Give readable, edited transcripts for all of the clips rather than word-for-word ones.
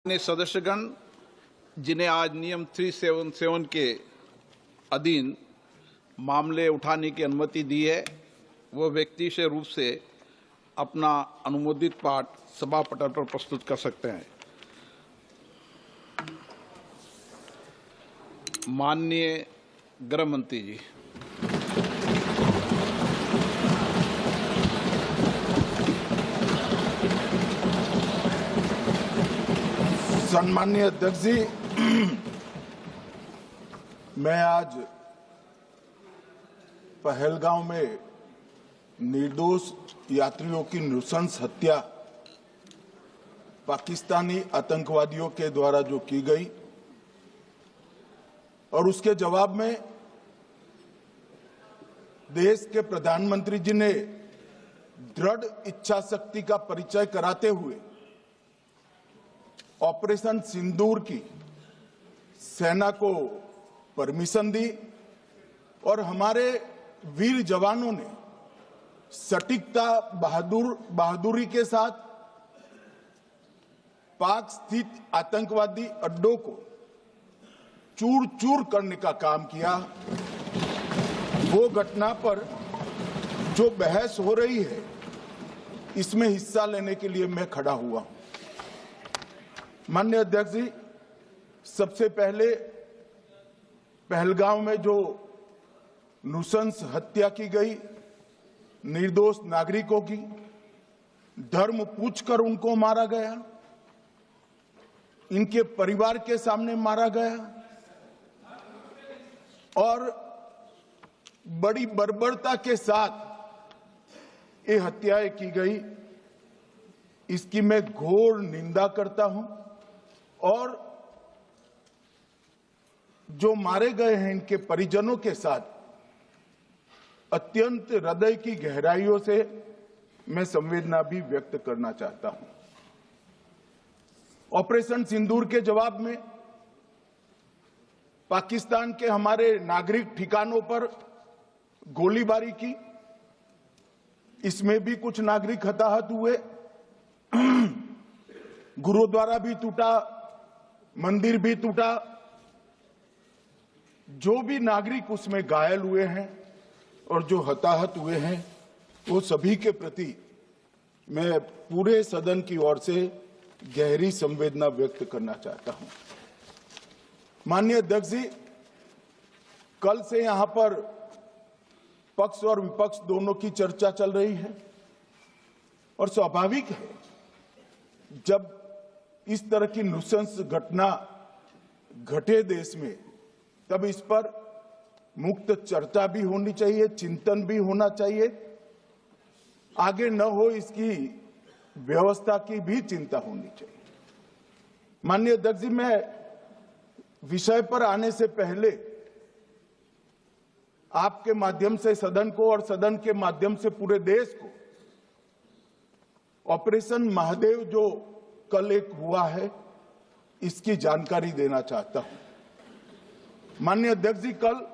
ने सदस्यगण जिन्हें आज नियम 377 के अधीन मामले उठाने की अनुमति दी है, वह व्यक्तिगत रूप से अपना अनुमोदित पाठ सभा पटल पर प्रस्तुत कर सकते हैं। माननीय गृह मंत्री जी। सम्माननीय अध्यक्ष जी, मैं आज पहलगांव में निर्दोष यात्रियों की नृशंस हत्या पाकिस्तानी आतंकवादियों के द्वारा जो की गई और उसके जवाब में देश के प्रधानमंत्री जी ने दृढ़ इच्छा शक्ति का परिचय कराते हुए ऑपरेशन सिंदूर की सेना को परमिशन दी और हमारे वीर जवानों ने सटीकता बहादुरी के साथ पाक स्थित आतंकवादी अड्डों को चूर चूर करने का काम किया। वो घटना पर जो बहस हो रही है, इसमें हिस्सा लेने के लिए मैं खड़ा हुआ हूं। माननीय अध्यक्ष जी, सबसे पहले पहलगांव में जो नृशंस हत्या की गई निर्दोष नागरिकों की, धर्म पूछकर उनको मारा गया, इनके परिवार के सामने मारा गया और बड़ी बर्बरता के साथ ये हत्याएं की गई, इसकी मैं घोर निंदा करता हूं। और जो मारे गए हैं इनके परिजनों के साथ अत्यंत हृदय की गहराइयों से मैं संवेदना भी व्यक्त करना चाहता हूं। ऑपरेशन सिंदूर के जवाब में पाकिस्तान के हमारे नागरिक ठिकानों पर गोलीबारी की, इसमें भी कुछ नागरिक हताहत हुए, गुरुद्वारा भी टूटा, मंदिर भी टूटा। जो भी नागरिक उसमें घायल हुए हैं और जो हताहत हुए हैं, वो सभी के प्रति मैं पूरे सदन की ओर से गहरी संवेदना व्यक्त करना चाहता हूं। माननीय अध्यक्ष जी, कल से यहां पर पक्ष और विपक्ष दोनों की चर्चा चल रही है और स्वाभाविक है, जब इस तरह की नृशंस घटना घटे देश में, तब इस पर मुक्त चर्चा भी होनी चाहिए, चिंतन भी होना चाहिए, आगे न हो इसकी व्यवस्था की भी चिंता होनी चाहिए। माननीय अध्यक्ष जी, मैं विषय पर आने से पहले आपके माध्यम से सदन को और सदन के माध्यम से पूरे देश को ऑपरेशन महादेव जो कल एक हुआ है, इसकी जानकारी देना चाहता हूं। माननीय अध्यक्ष जी, कल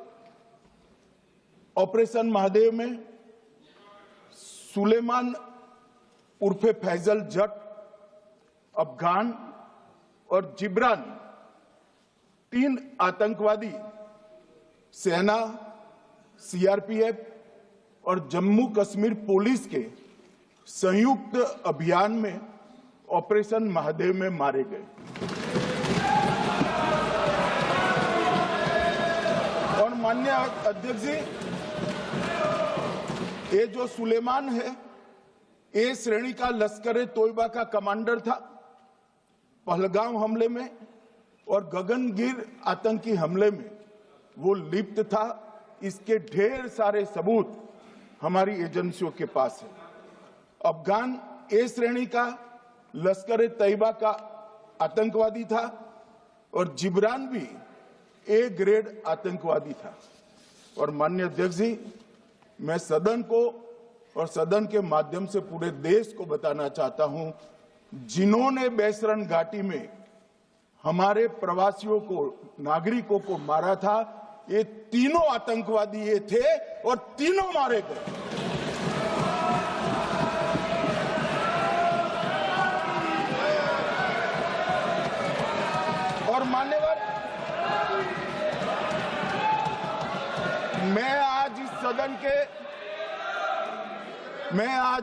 ऑपरेशन महादेव में सुलेमान उर्फे फैजल जट, अफगान और जिब्रान, 3 आतंकवादी सेना, सीआरपीएफ और जम्मू कश्मीर पुलिस के संयुक्त अभियान में ऑपरेशन महादेव में मारे गए। और माननीय अध्यक्ष जी, ये जो सुलेमान है, ए श्रेणी का लश्कर तोयबा का कमांडर था पहलगाम हमले में, और गगनगिर आतंकी हमले में वो लिप्त था। इसके ढेर सारे सबूत हमारी एजेंसियों के पास है। अफगान ए श्रेणी का लश्कर तैयबा का आतंकवादी था और जिब्रान भी ए ग्रेड आतंकवादी था। और माननीय अध्यक्ष जी, मैं सदन को और सदन के माध्यम से पूरे देश को बताना चाहता हूं, जिन्होंने बैसरन घाटी में हमारे प्रवासियों को, नागरिकों को मारा था, ये तीनों आतंकवादी ये थे और तीनों मारे गए।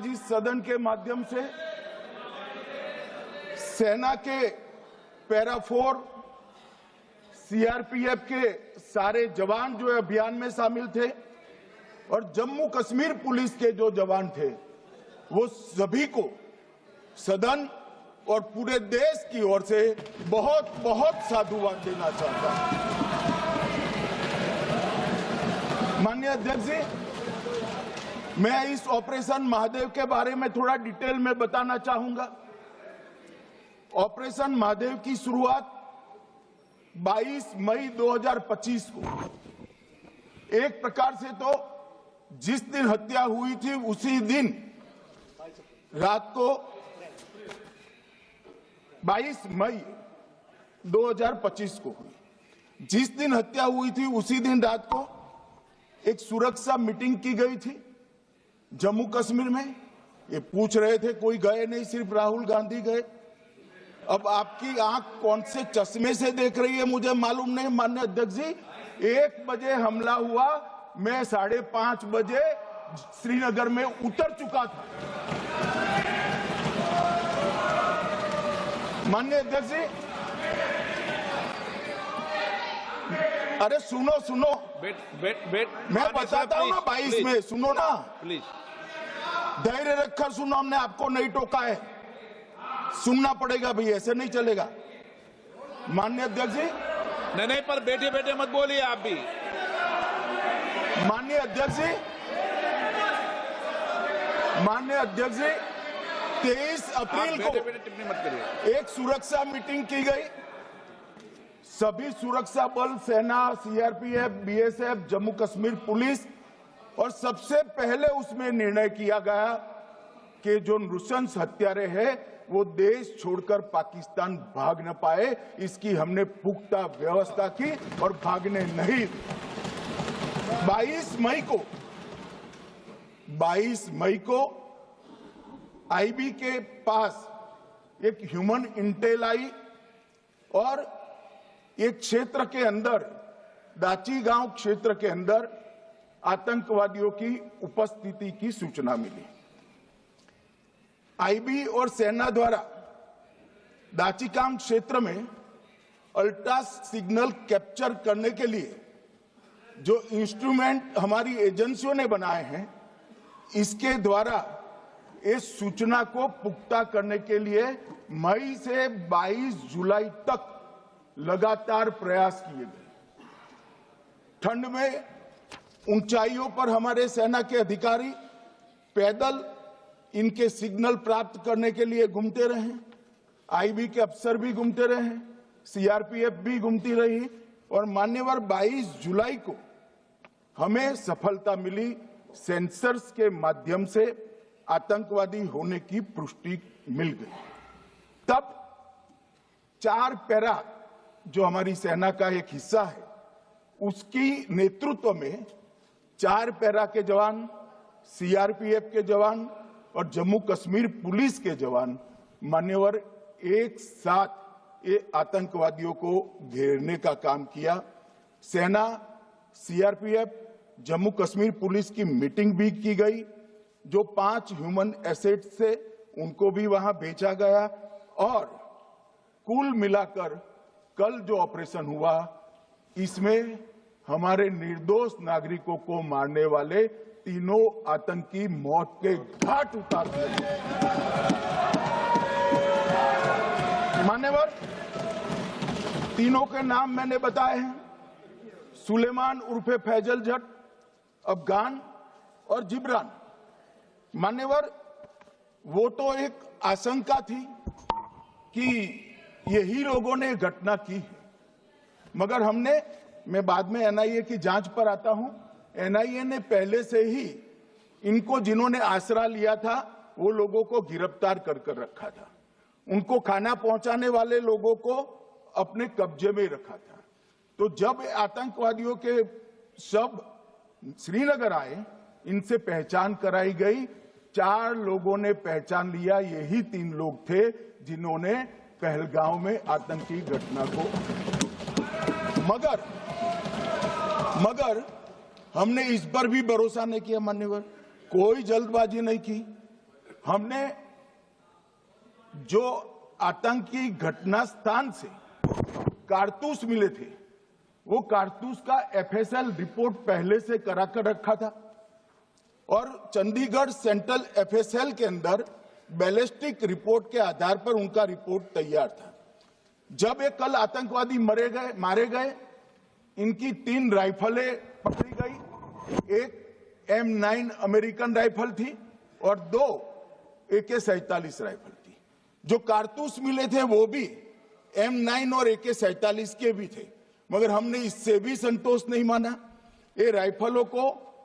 इस सदन के माध्यम से सेना के पैरा 4 सीआरपीएफ के सारे जवान जो अभियान में शामिल थे और जम्मू कश्मीर पुलिस के जो जवान थे, वो सभी को सदन और पूरे देश की ओर से बहुत बहुत साधुवाद देना चाहता हूं। माननीय अध्यक्ष जी, मैं इस ऑपरेशन महादेव के बारे में थोड़ा डिटेल में बताना चाहूंगा। ऑपरेशन महादेव की शुरुआत 22 मई 2025 को, एक प्रकार से तो जिस दिन हत्या हुई थी उसी दिन रात को 22 मई 2025 को हुई। जिस दिन हत्या हुई थी उसी दिन रात को एक सुरक्षा मीटिंग की गई थी जम्मू कश्मीर में। ये पूछ रहे थे, कोई गए नहीं, सिर्फ राहुल गांधी गए। अब आपकी आंख कौन से चश्मे से देख रही है मुझे मालूम नहीं। माननीय अध्यक्ष जी, 1 बजे हमला हुआ, मैं 5:30 बजे श्रीनगर में उतर चुका था। माननीय अध्यक्ष जी, अरे सुनो मैं बताता हूँ ना 22 में, सुनो ना प्लीज, धैर्य रखकर सुनो, हमने आपको नहीं टोका है, सुनना पड़ेगा भाई, ऐसे नहीं चलेगा। माननीय अध्यक्ष जी, नहीं पर बैठे बैठे मत बोलिए आप भी। माननीय अध्यक्ष जी, 23 अप्रैल को टिप्पणी मत करिए। एक सुरक्षा मीटिंग की गई। सभी सुरक्षा बल, सेना, CRPF, BSF, Jammu Kashmir police, और सबसे पहले उसमें निर्णय किया गया कि जो नृशंस हत्यारे हैं वो देश छोड़कर पाकिस्तान भाग न पाए, इसकी हमने पुख्ता व्यवस्था की और भागने नहीं। 22 मई को आईबी के पास एक ह्यूमन इंटेल आई और एक क्षेत्र के अंदर, दाची गांव क्षेत्र के अंदर आतंकवादियों की उपस्थिति की सूचना मिली। आईबी और सेना द्वारा दाचीकाम क्षेत्र में अल्ट्रा सिग्नल कैप्चर करने के लिए जो इंस्ट्रूमेंट हमारी एजेंसियों ने बनाए हैं, इसके द्वारा इस सूचना को पुख्ता करने के लिए मई से 22 जुलाई तक लगातार प्रयास किए गए। ठंड में ऊंचाइयों पर हमारे सेना के अधिकारी पैदल इनके सिग्नल प्राप्त करने के लिए घूमते रहे, आईबी के अफसर भी घूमते रहे, सीआरपीएफ भी घूमती रही, और मान्यवर 22 जुलाई को हमें सफलता मिली। सेंसर्स के माध्यम से आतंकवादी होने की पुष्टि मिल गई। तब 4 पैरा जो हमारी सेना का एक हिस्सा है, उसकी नेतृत्व में 4 पैरा के जवान, सीआरपीएफ के जवान और जम्मू कश्मीर पुलिस के जवान मान्यवर एक साथ ये आतंकवादियों को घेरने का काम किया। सेना, सीआरपीएफ, जम्मू कश्मीर पुलिस की मीटिंग भी की गई। जो 5 ह्यूमन एसेट्स थे उनको भी वहां भेजा गया, और कुल मिलाकर कल जो ऑपरेशन हुआ, इसमें हमारे निर्दोष नागरिकों को मारने वाले तीनों आतंकी मौत के घाट उतार दिए। मान्यवर, तीनों के नाम मैंने बताए हैं, सुलेमान उर्फे फैजल जट, अफगान और जिब्रान। मान्यवर, वो तो एक आशंका थी कि यही लोगों ने घटना की है, मगर मैं बाद में एनआईए की जांच पर आता हूं, एनआईए ने पहले से ही इनको, जिन्होंने आसरा लिया था, वो लोगों को गिरफ्तार कर रखा था। उनको खाना पहुंचाने वाले लोगों को अपने कब्जे में रखा था। तो जब आतंकवादियों के शव श्रीनगर आए, इनसे पहचान कराई गई। 4 लोगों ने पहचान लिया, यही 3 लोग थे जिन्होंने पहलगांव में आतंकी घटना को। मगर हमने इस पर भी भरोसा नहीं किया मान्यवर, कोई जल्दबाजी नहीं की। हमने जो आतंकी घटना स्थान से कारतूस मिले थे, वो कारतूस का एफएसएल रिपोर्ट पहले से करा कर रखा था और चंडीगढ़ सेंट्रल एफएसएल के अंदर बैलिस्टिक रिपोर्ट के आधार पर उनका रिपोर्ट तैयार था। जब ये कल आतंकवादी मारे गए, इनकी 3 राइफलें पकड़ी गई, एक M9 अमेरिकन राइफल थी और 2 AK-47 राइफल थी। जो कारतूस मिले थे वो भी M9 और AK-47 के भी थे, मगर हमने इससे भी संतोष नहीं माना। ये राइफलों को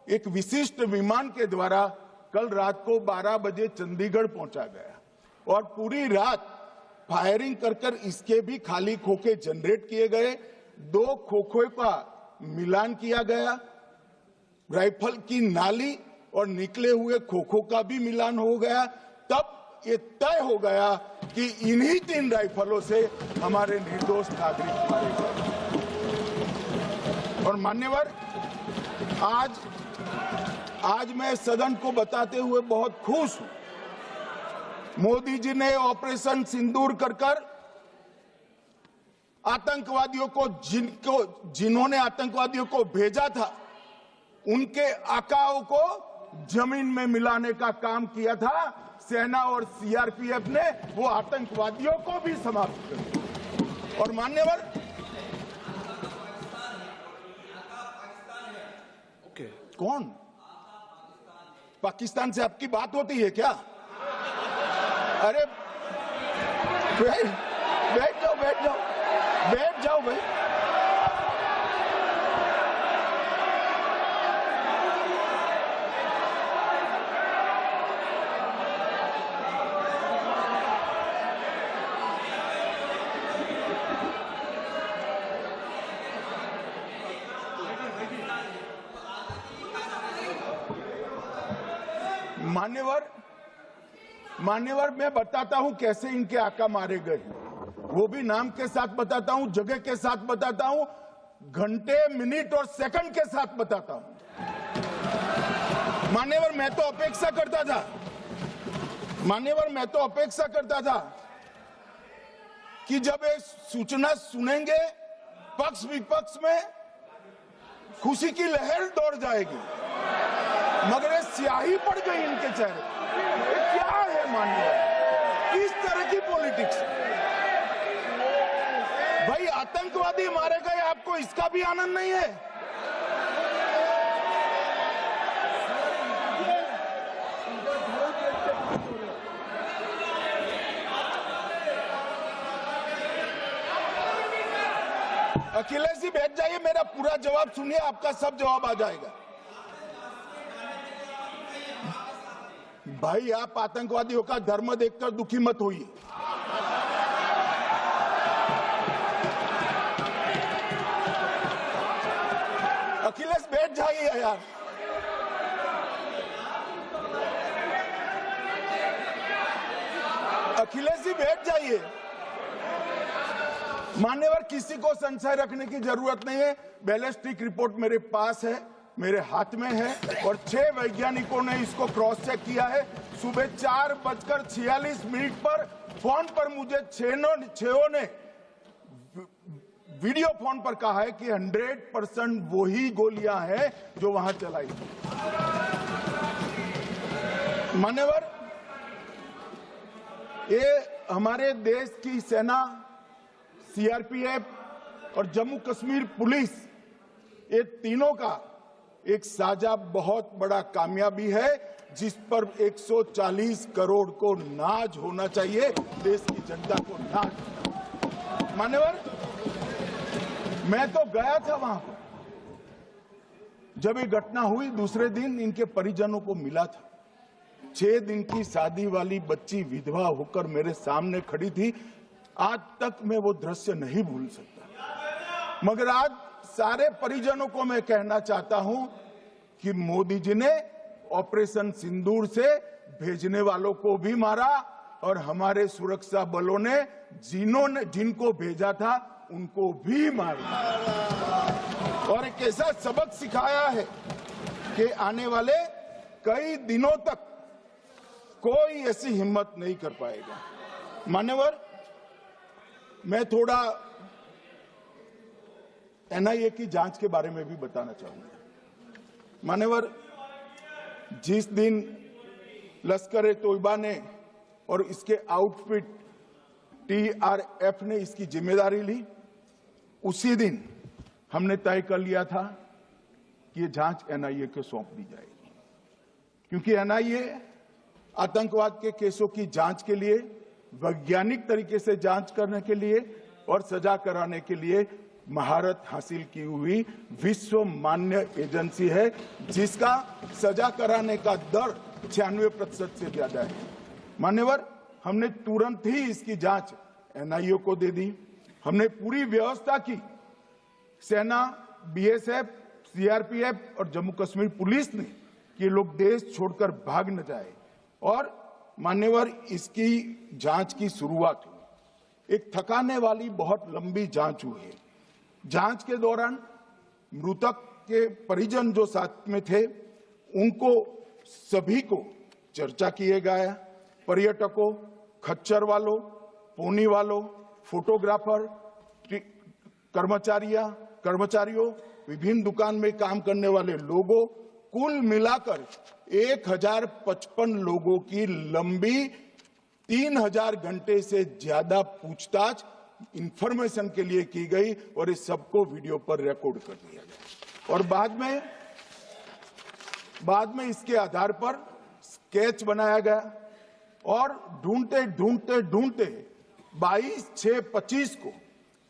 एक विशिष्ट विमान के द्वारा कल रात को 12 बजे चंडीगढ़ पहुंचा गया और पूरी रात फायरिंग कर इसके भी खाली खोखे जनरेट किए गए। 2 खोखों का मिलान किया गया, राइफल की नाली और निकले हुए खोखों का भी मिलान हो गया। तब ये तय हो गया कि इन्हीं 3 राइफलों से हमारे निर्दोष नागरिक मारे गए। और मान्यवर, आज मैं सदन को बताते हुए बहुत खुश हूं। मोदी जी ने ऑपरेशन सिंदूर कर आतंकवादियों को जिन्होंने आतंकवादियों को भेजा था, उनके आकाओं को जमीन में मिलाने का काम किया था। सेना और सीआरपीएफ ने वो आतंकवादियों को भी समाप्त कर दिया। और मान्यवर, कौन पाकिस्तान से आपकी बात होती है क्या? अरे बैठ जाओ भाई। मान्यवर, मैं बताता हूं कैसे इनके आका मारे गए, वो भी नाम के साथ बताता हूं, जगह के साथ बताता हूं, घंटे, मिनट और सेकंड के साथ बताता हूं। मान्यवर, मैं तो अपेक्षा करता था कि जब ये सूचना सुनेंगे, पक्ष विपक्ष में खुशी की लहर दौड़ जाएगी, मगर ये स्याही पड़ गई इनके चेहरे। ये क्या है मान्यवर, किस तरह की पॉलिटिक्स? भाई, आतंकवादी मारे गए, आपको इसका भी आनंद नहीं है? अखिलेश जी बैठ जाइए, मेरा पूरा जवाब सुनिए, आपका सब जवाब आ जाएगा। भाई, आप आतंकवादियों का धर्म देखकर दुखी मत होइए। अखिलेश बैठ जाइए यार। अखिलेश जी बैठ जाइए। मान्यवर, किसी को संशय रखने की जरूरत नहीं है। बैलिस्टिक रिपोर्ट मेरे पास है, मेरे हाथ में है और 6 वैज्ञानिकों ने इसको क्रॉस चेक किया है। सुबह 4:46 पर फोन पर मुझे 6 ने वीडियो फोन पर कहा है कि 100% वही गोलियां हैं जो वहां चलाई। मान्यवर, ये हमारे देश की सेना, सीआरपीएफ और जम्मू कश्मीर पुलिस, ये तीनों का एक साझा बहुत बड़ा कामयाबी है, जिस पर 140 करोड़ को नाज होना चाहिए, देश की जनता को नाज। मान्यवर, मैं तो गया था वहां पर, जब ये घटना हुई दूसरे दिन इनके परिजनों को मिला था। 6 दिन की शादी वाली बच्ची विधवा होकर मेरे सामने खड़ी थी। आज तक मैं वो दृश्य नहीं भूल सकता। मगर आज सारे परिजनों को मैं कहना चाहता हूं कि मोदी जी ने ऑपरेशन सिंदूर से भेजने वालों को भी मारा और हमारे सुरक्षा बलों ने जिनको भेजा था उनको भी मारा और एक ऐसा सबक सिखाया है कि आने वाले कई दिनों तक कोई ऐसी हिम्मत नहीं कर पाएगा। मान्यवर, मैं थोड़ा एनआईए की जांच के बारे में भी बताना चाहूंगा। मान्यवर, जिस दिन लश्कर-ए-तोयबा ने और इसके आउटफिट टीआरएफ ने इसकी जिम्मेदारी ली, उसी दिन हमने तय कर लिया था कि ये जांच एनआईए को सौंप दी जाएगी, क्योंकि एनआईए आतंकवाद के केसों की जांच के लिए, वैज्ञानिक तरीके से जांच करने के लिए और सजा कराने के लिए महारत हासिल की हुई विश्व मान्य एजेंसी है, जिसका सजा कराने का दर 96% से ज्यादा है। मान्यवर, हमने तुरंत ही इसकी जांच एनआईए को दे दी। हमने पूरी व्यवस्था की, सेना, बीएसएफ, सीआरपीएफ और जम्मू कश्मीर पुलिस ने कि लोग देश छोड़कर भाग न जाए। और मान्यवर, इसकी जांच की शुरुआत हुई। एक थकाने वाली बहुत लंबी जांच हुई है। जांच के दौरान मृतक के परिजन जो साथ में थे, उनको सभी को चर्चा किए गया। पर्यटकों, खच्चर वालों, पोनी वालों, फोटोग्राफर, कर्मचारियों, विभिन्न दुकान में काम करने वाले लोगों, कुल मिलाकर 1055 लोगों की लंबी 3000 घंटे से ज्यादा पूछताछ इंफॉर्मेशन के लिए की गई और इस सबको वीडियो पर रिकॉर्ड कर दिया गया। और बाद में इसके आधार पर स्केच बनाया गया और ढूंढते 22/6/25 को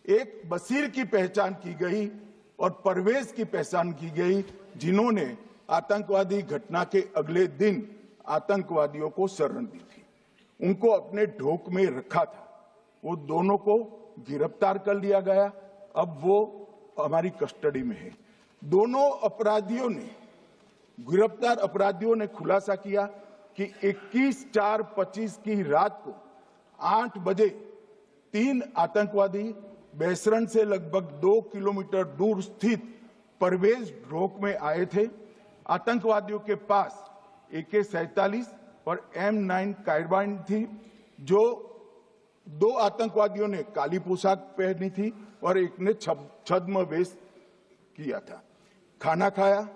एक बशीर की पहचान की गई और परवेज की पहचान की गई, जिन्होंने आतंकवादी घटना के अगले दिन आतंकवादियों को शरण दी थी। उनको अपने ढोक में रखा था। वो दोनों को गिरफ्तार कर लिया गया। अब वो हमारी कस्टडी में है। दोनों गिरफ्तार अपराधियों ने खुलासा किया कि 21/4/25 की रात को 8 बजे 3 आतंकवादी बेसरन से लगभग 2 किलोमीटर दूर स्थित परवेज ढोक में आए थे। आतंकवादियों के पास AK-47 और M9 कार्बाइन थी। जो 2 आतंकवादियों ने काली पोशाक पहनी थी और एक ने छद्म वेश किया था। खाना खाया,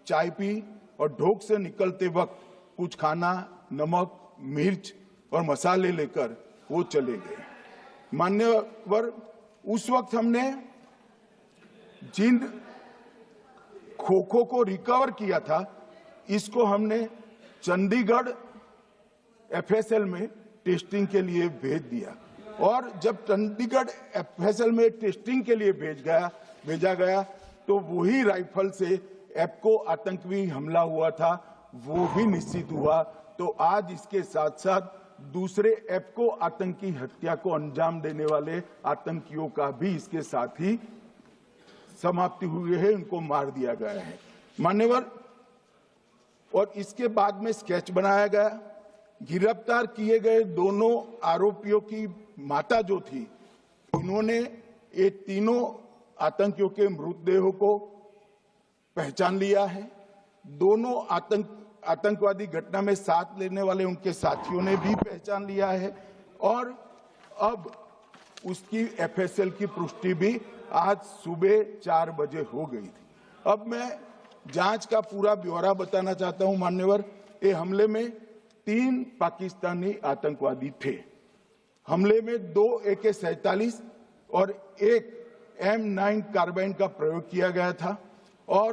चाय पी और ढोक से निकलते वक्त कुछ खाना, नमक, मिर्च और मसाले लेकर वो चले गए। मान्यवर, उस वक्त हमने जिन खोखों को रिकवर किया था, इसको हमने चंडीगढ़ FSL में टेस्टिंग के लिए भेज दिया। और जब चंडीगढ़ FSL में टेस्टिंग के लिए भेजा गया तो वही राइफल से एप्को आतंकी हमला हुआ था, वो भी निश्चित हुआ। तो आज इसके साथ साथ दूसरे एप्को आतंकी हत्या को अंजाम देने वाले आतंकियों का भी इसके साथ ही समाप्ति हुई है, उनको मार दिया गया है। मान्यवर, और इसके बाद में स्केच बनाया गया। गिरफ्तार किए गए दोनों आरोपियों की माता जो थी, इन्होंने ये तीनों आतंकियों के मृतदेहों को पहचान लिया है। दोनों आतंकवादी घटना में साथ लेने वाले उनके साथियों ने भी पहचान लिया है और अब उसकी FSL की पुष्टि भी आज सुबह 4 बजे हो गई थी। अब मैं जांच का पूरा ब्यौरा बताना चाहता हूं। मान्यवर, ये हमले में 3 पाकिस्तानी आतंकवादी थे। हमले में 2 AK-47 और 1 M9 कार्बाइन का प्रयोग किया गया था। और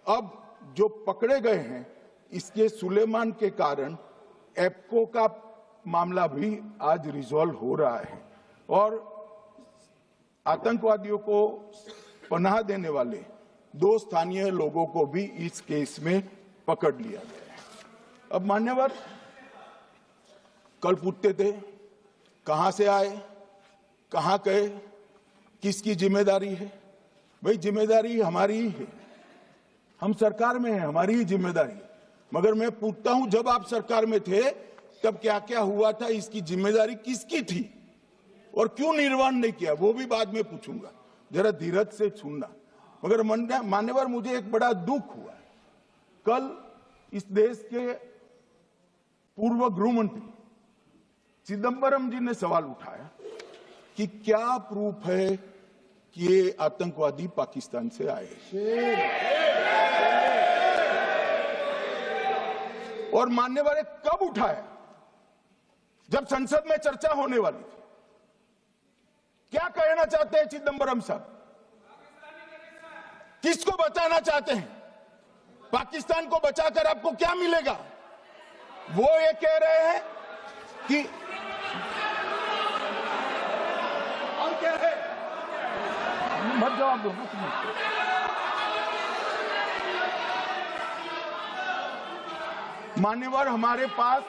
अब जो पकड़े गए हैं, इसके सुलेमान के कारण एप्को का मामला भी आज रिजॉल्व हो रहा है और आतंकवादियों को पनाह देने वाले 2 स्थानीय लोगों को भी इस केस में पकड़ लिया गया है। अब मान्यवर, कल पूछते थे कहां से आए, कहां गए, किसकी जिम्मेदारी है। भाई, जिम्मेदारी हमारी ही है। हम सरकार में हैं, हमारी ही जिम्मेदारी है। मगर मैं पूछता हूं, जब आप सरकार में थे तब क्या क्या हुआ था, इसकी जिम्मेदारी किसकी थी और क्यों निर्वहन नहीं किया, वो भी बाद में पूछूंगा। जरा धीरज से सुनना। मगर मान्यवर, मुझे एक बड़ा दुख हुआ कल इस देश के पूर्व गृह मंत्री चिदंबरम जी ने सवाल उठाया कि क्या प्रूफ है कि ये आतंकवादी पाकिस्तान से आए, और मान्यवर ने कब उठाया? जब संसद में चर्चा होने वाली थी। क्या कहना चाहते हैं चिदंबरम साहब? किसको बचाना चाहते हैं? पाकिस्तान को बचाकर आपको क्या मिलेगा? वो ये कह रहे हैं कि और क्या है? मत जवाब दो, मान्यवर हमारे पास,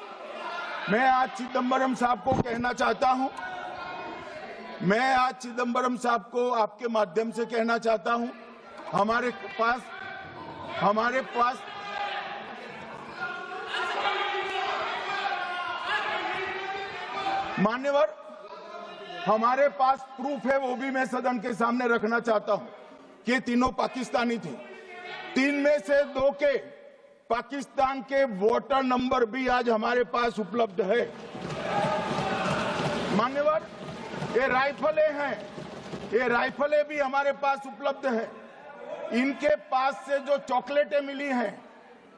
मैं आज चिदंबरम साहब को कहना चाहता हूं, मैं आज चिदंबरम साहब को आपके माध्यम से कहना चाहता हूं, हमारे पास मान्यवर हमारे पास प्रूफ है, वो भी मैं सदन के सामने रखना चाहता हूं कि तीनों पाकिस्तानी थे। 3 में से 2 के पाकिस्तान के वोटर नंबर भी आज हमारे पास उपलब्ध है। मान्यवर ये राइफलें हैं, ये राइफलें भी हमारे पास उपलब्ध है। इनके पास से जो चॉकलेटें मिली हैं,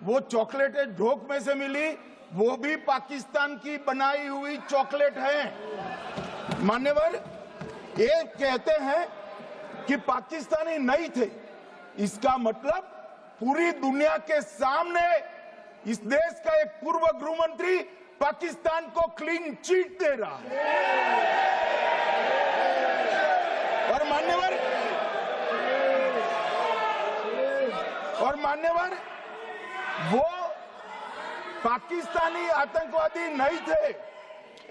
वो चॉकलेटें ढोक में से मिली, वो भी पाकिस्तान की बनाई हुई चॉकलेट है। मान्यवर ये कहते हैं कि पाकिस्तानी नहीं थे, इसका मतलब पूरी दुनिया के सामने इस देश का एक पूर्व गृह मंत्री पाकिस्तान को क्लीन चिट दे रहा है। और मान्यवर वो पाकिस्तानी आतंकवादी नहीं थे,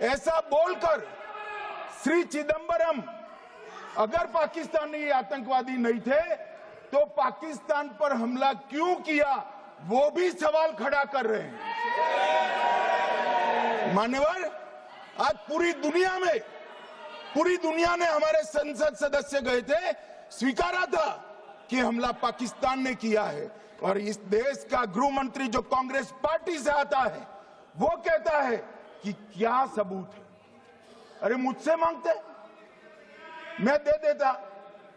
ऐसा बोलकर श्री चिदंबरम अगर पाकिस्तानी आतंकवादी नहीं थे तो पाकिस्तान पर हमला क्यों किया, वो भी सवाल खड़ा कर रहे हैं। मान्यवर आज पूरी दुनिया ने हमारे संसद सदस्य गए थे, स्वीकारा था कि हमला पाकिस्तान ने किया है, और इस देश का गृह मंत्री जो कांग्रेस पार्टी से आता है वो कहता है कि क्या सबूत है। अरे मुझसे मांगते, मैं दे देता,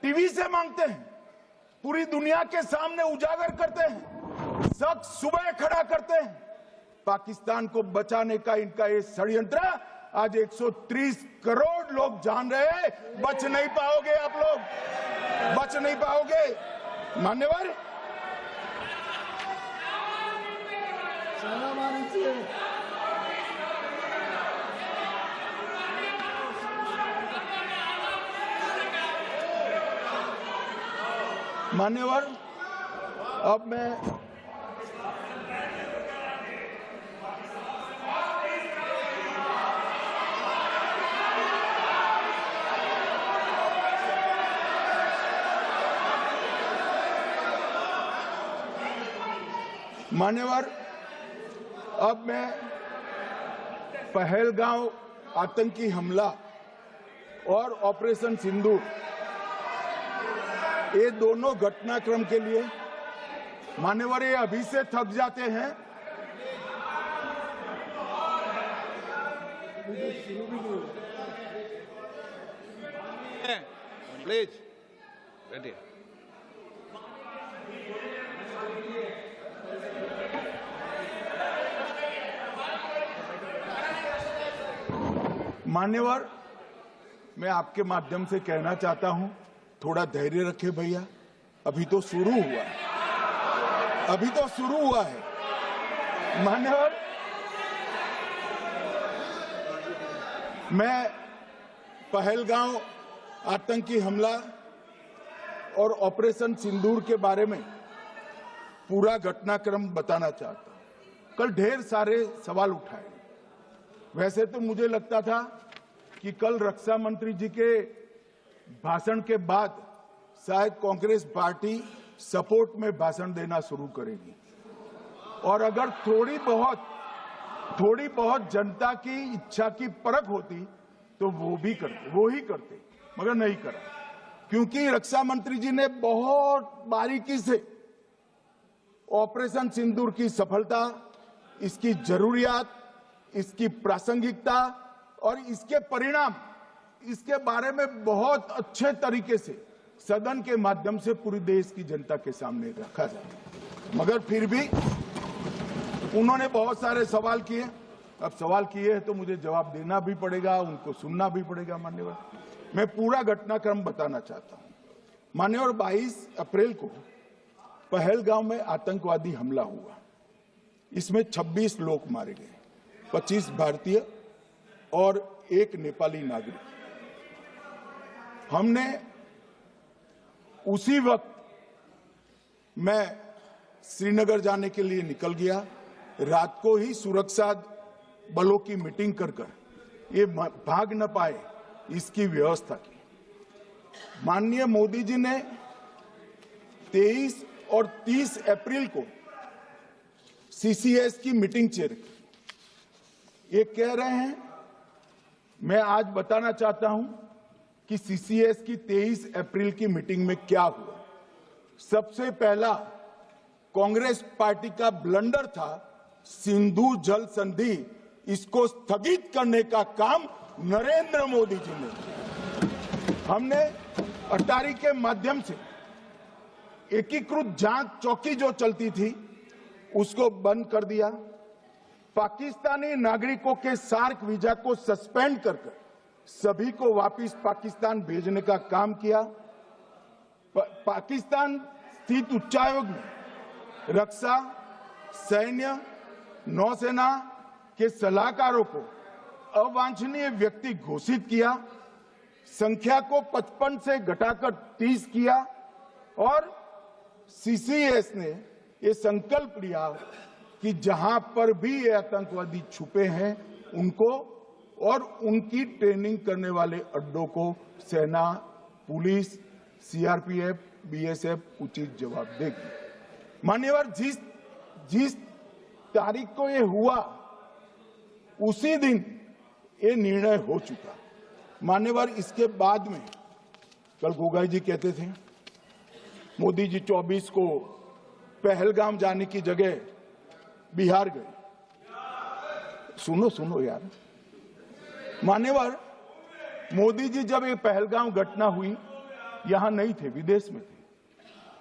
टीवी से मांगते हैं, पूरी दुनिया के सामने उजागर करते हैं, शक सुबह खड़ा करते हैं। पाकिस्तान को बचाने का इनका ये षड्यंत्र आज 130 करोड़ लोग जान रहे हैं। बच नहीं पाओगे आप लोग, बच नहीं पाओगे। मान्यवर मान्यवर अब मैं पहलगांव आतंकी हमला और ऑपरेशन सिंदूर, ये दोनों घटनाक्रम के लिए मान्यवर ये अभी से थक जाते हैं। प्लीज बैठिए। मान्यवर मैं आपके माध्यम से कहना चाहता हूं, थोड़ा धैर्य रखे भैया, अभी तो शुरू हुआ है, अभी तो शुरू हुआ है। मान्यवर मैं पहलगांव आतंकी हमला और ऑपरेशन सिंदूर के बारे में पूरा घटनाक्रम बताना चाहता हूं। कल ढेर सारे सवाल उठाए, वैसे तो मुझे लगता था कि कल रक्षा मंत्री जी के भाषण के बाद शायद कांग्रेस पार्टी सपोर्ट में भाषण देना शुरू करेगी, और अगर थोड़ी बहुत जनता की इच्छा की परख होती तो वो ही करते, मगर नहीं करा, क्योंकि रक्षा मंत्री जी ने बहुत बारीकी से ऑपरेशन सिंदूर की सफलता, इसकी जरूरियात, इसकी प्रासंगिकता और इसके परिणाम, इसके बारे में बहुत अच्छे तरीके से सदन के माध्यम से पूरी देश की जनता के सामने रखा जाए। मगर फिर भी उन्होंने बहुत सारे सवाल किए। अब सवाल किए हैं तो मुझे जवाब देना भी पड़ेगा, उनको सुनना भी पड़ेगा। मान्यवर, मैं पूरा घटनाक्रम बताना चाहता हूं। मान्यवर, 22 अप्रैल को पहलगांव में आतंकवादी हमला हुआ। इसमें 26 लोग मारे गए, 25 भारतीय और 1 नेपाली नागरिक। हमने उसी वक्त मैं श्रीनगर जाने के लिए निकल गया। रात को ही सुरक्षा बलों की मीटिंग कर ये भाग न पाए इसकी व्यवस्था की। माननीय मोदी जी ने 23 और 30 अप्रैल को सीसीएस की मीटिंग चेयर की। ये कह रहे हैं, मैं आज बताना चाहता हूं कि सीसीएस की 23 अप्रैल की मीटिंग में क्या हुआ। सबसे पहला कांग्रेस पार्टी का ब्लंडर था सिंधु जल संधि, इसको स्थगित करने का काम नरेंद्र मोदी जी ने किया। हमने अटारी के माध्यम से एकीकृत जांच चौकी जो चलती थी उसको बंद कर दिया। पाकिस्तानी नागरिकों के सार्क वीजा को सस्पेंड कर सभी को वापस पाकिस्तान भेजने का काम किया। पाकिस्तान स्थित उच्चायोग में रक्षा, सैन्य, नौसेना के सलाहकारों को अवांछनीय व्यक्ति घोषित किया। संख्या को 55 से घटाकर 30 किया और सीसीएस ने ये संकल्प लिया कि जहां पर भी ये आतंकवादी छुपे हैं उनको और उनकी ट्रेनिंग करने वाले अड्डों को सेना, पुलिस, सीआरपीएफ, बीएसएफ उचित जवाब देगी। मान्यवर, जिस तारीख को ये हुआ उसी दिन ये निर्णय हो चुका। मान्यवर, इसके बाद में कल गोगाई जी कहते थे मोदी जी 24 को पहलगाम जाने की जगह बिहार गए। सुनो यार। मान्यवर, मोदी जी जब ये पहलगाम घटना हुई यहां नहीं थे, विदेश में थे।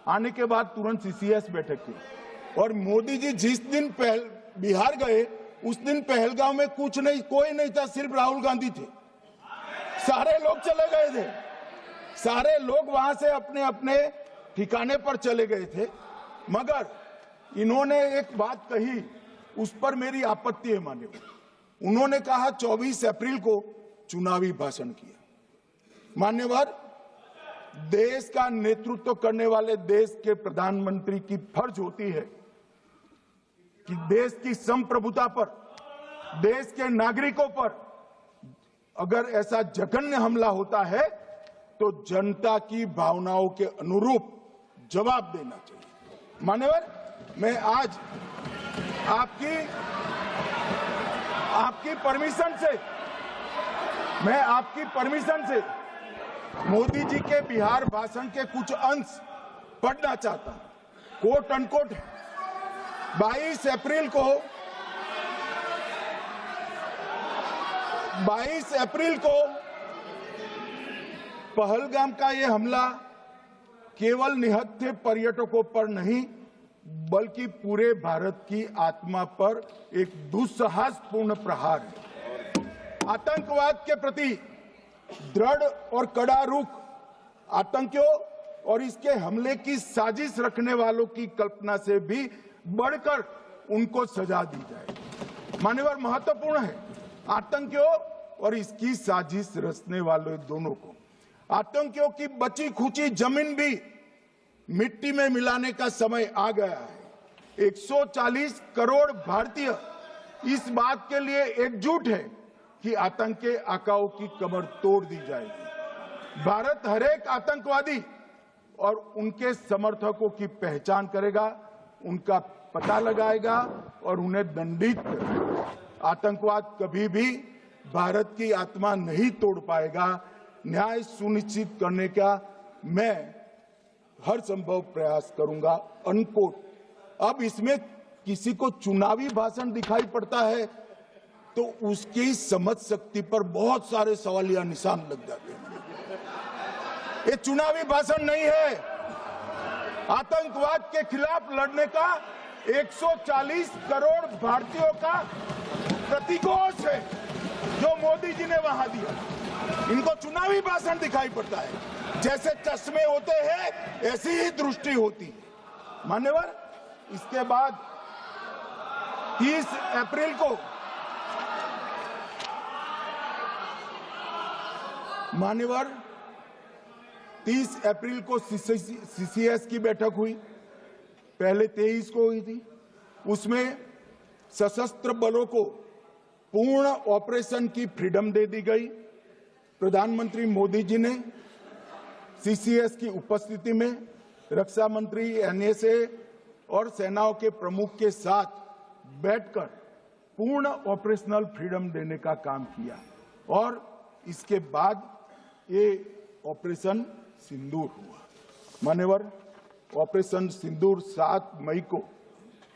आने के बाद तुरंत सीसीएस बैठक की और मोदी जी जिस दिन बिहार गए उस दिन पहलगाम में कुछ नहीं, कोई नहीं था, सिर्फ राहुल गांधी थे। सारे लोग चले गए थे, सारे लोग वहां से अपने अपने ठिकाने पर चले गए थे। मगर इन्होंने एक बात कही, उस पर मेरी आपत्ति है। मान्यवर, उन्होंने कहा 24 अप्रैल को चुनावी भाषण किया। मान्यवर, देश का नेतृत्व करने वाले देश के प्रधानमंत्री की फर्ज होती है कि देश की संप्रभुता पर, देश के नागरिकों पर अगर ऐसा जघन्य हमला होता है तो जनता की भावनाओं के अनुरूप जवाब देना चाहिए। मान्यवर, मैं आज आपकी परमिशन से मोदी जी के बिहार भाषण के कुछ अंश पढ़ना चाहता हूं। कोट अनकोट 22 अप्रैल को पहलगाम का यह हमला केवल निहत्थे पर्यटकों पर नहीं बल्कि पूरे भारत की आत्मा पर एक दुस्साहसपूर्ण प्रहार है। आतंकवाद के प्रति दृढ़ और कड़ा रुख, आतंकियों और इसके हमले की साजिश रखने वालों की कल्पना से भी बढ़कर उनको सजा दी जाए। मान्यवर, महत्वपूर्ण है आतंकियों और इसकी साजिश रचने वाले दोनों को। आतंकियों की बची खुची जमीन भी मिट्टी में मिलाने का समय आ गया है। 140 करोड़ भारतीय इस बात के लिए एकजुट है कि आतंक के आकाओं की कमर तोड़ दी जाएगी। भारत हरेक आतंकवादी और उनके समर्थकों की पहचान करेगा, उनका पता लगाएगा और उन्हें दंडित करेगा। आतंकवाद कभी भी भारत की आत्मा नहीं तोड़ पाएगा। न्याय सुनिश्चित करने का मैं हर संभव प्रयास करूंगा। अनकोट अब इसमें किसी को चुनावी भाषण दिखाई पड़ता है तो उसकी समझ शक्ति पर बहुत सारे सवालिया निशान लग जाते हैं। ये चुनावी भाषण नहीं है, आतंकवाद के खिलाफ लड़ने का 140 करोड़ भारतीयों का प्रतिघोष है जो मोदी जी ने वहां दिया। इनको चुनावी भाषण दिखाई पड़ता है, जैसे चश्मे होते हैं ऐसी ही दृष्टि होती है। मान्यवर, इसके बाद 30 अप्रैल को मान्यवर 30 अप्रैल को सीसीएस की बैठक हुई, पहले 23 को हुई थी। उसमें सशस्त्र बलों को पूर्ण ऑपरेशन की फ्रीडम दे दी गई। प्रधानमंत्री मोदी जी ने सीसीएस की उपस्थिति में रक्षा मंत्री, एनएसए और सेनाओं के प्रमुख के साथ बैठकर पूर्ण ऑपरेशनल फ्रीडम देने का काम किया और इसके बाद ये ऑपरेशन सिंदूर हुआ। मान्यवर, ऑपरेशन सिंदूर 7 मई को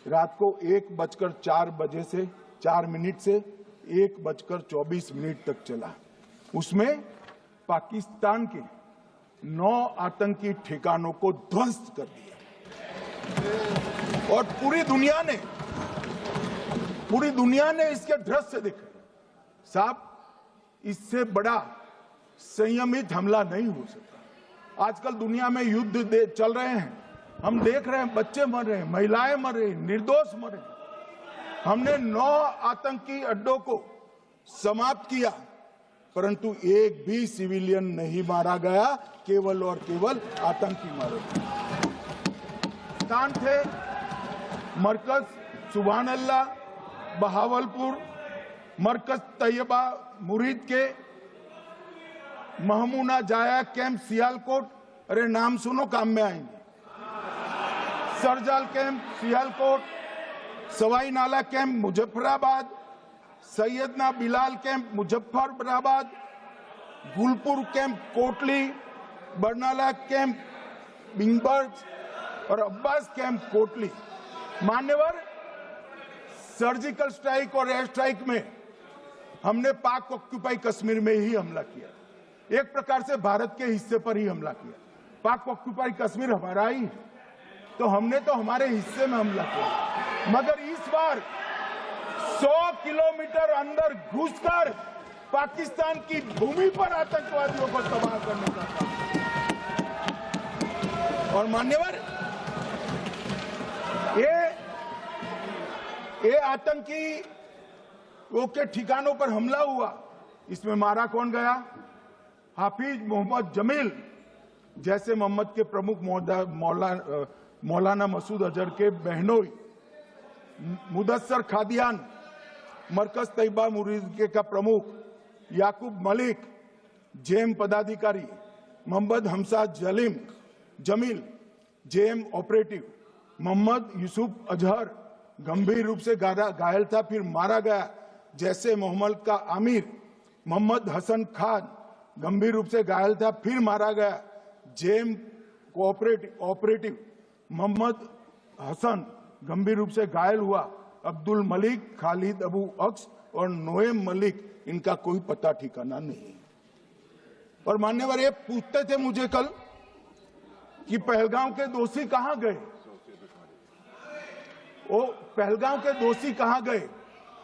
रात को 1:04 से 4 मिनट से 1:24 तक चला। उसमें पाकिस्तान के 9 आतंकी ठिकानों को ध्वस्त कर दिया और पूरी दुनिया ने इसके दृश्य देखे। साहब, इससे बड़ा संयमित हमला नहीं हो सकता। आजकल दुनिया में युद्ध चल रहे हैं, हम देख रहे हैं, बच्चे मर रहे हैं, महिलाएं मर रही, निर्दोष मर रहे। हमने 9 आतंकी अड्डों को समाप्त किया, परंतु एक भी सिविलियन नहीं मारा गया, केवल और केवल आतंकी मारे गए। स्थान थे मरकज सुभान अल्लाह बहावलपुर, मरकज तैयबा मुरीद के, महमूना जाया कैंप सियालकोट, अरे नाम सुनो काम में आएंगे, सरजाल camp Sialkot, Sawai Nala camp Muzaffarabad, Syedna Bilal camp Muzaffarabad, Gulpur camp Kotli, Barnala camp Bhimber और अब्बास कैंप कोटली। मान्यवर, सर्जिकल स्ट्राइक और एयर स्ट्राइक में हमने पाक ऑक्यूपाई कश्मीर में ही हमला किया, एक प्रकार से भारत के हिस्से पर ही हमला किया। पाक ऑक्यूपाई कश्मीर हमारा ही, तो हमने तो हमारे हिस्से में हमला किया। मगर इस बार 100 किलोमीटर अंदर घुसकर पाकिस्तान की भूमि पर आतंकवादियों को तबाह करने का काम। और मान्यवर, ये आतंकी के ठिकानों पर हमला हुआ, इसमें मारा कौन गया? हाफिज मोहम्मद जमील जैसे मोहम्मद के प्रमुख मौलाना मसूद अजहर के बहनोई, मुदस्सर खादियान मरकज तैयबा मुरीद का प्रमुख, याकूब मलिक जेएम पदाधिकारी, मोहम्मद हमसा जमील जेएम ऑपरेटिव, मोहम्मद यूसुफ अजहर गंभीर रूप से घायल था फिर मारा गया, जैसे मोहम्मद का आमिर, मोहम्मद हसन खान गंभीर रूप से घायल था फिर मारा गया, जेएम ऑपरेटिव मोहम्मद हसन गंभीर रूप से घायल हुआ, अब्दुल मलिक, खालिद अबू अक्स और नोएम मलिक, इनका कोई पता ठिकाना नहीं। और मान्यवर, ये पूछते थे मुझे कल कि पहलगांव के दोषी कहां गए, वो पहलगांव के दोषी कहां गए?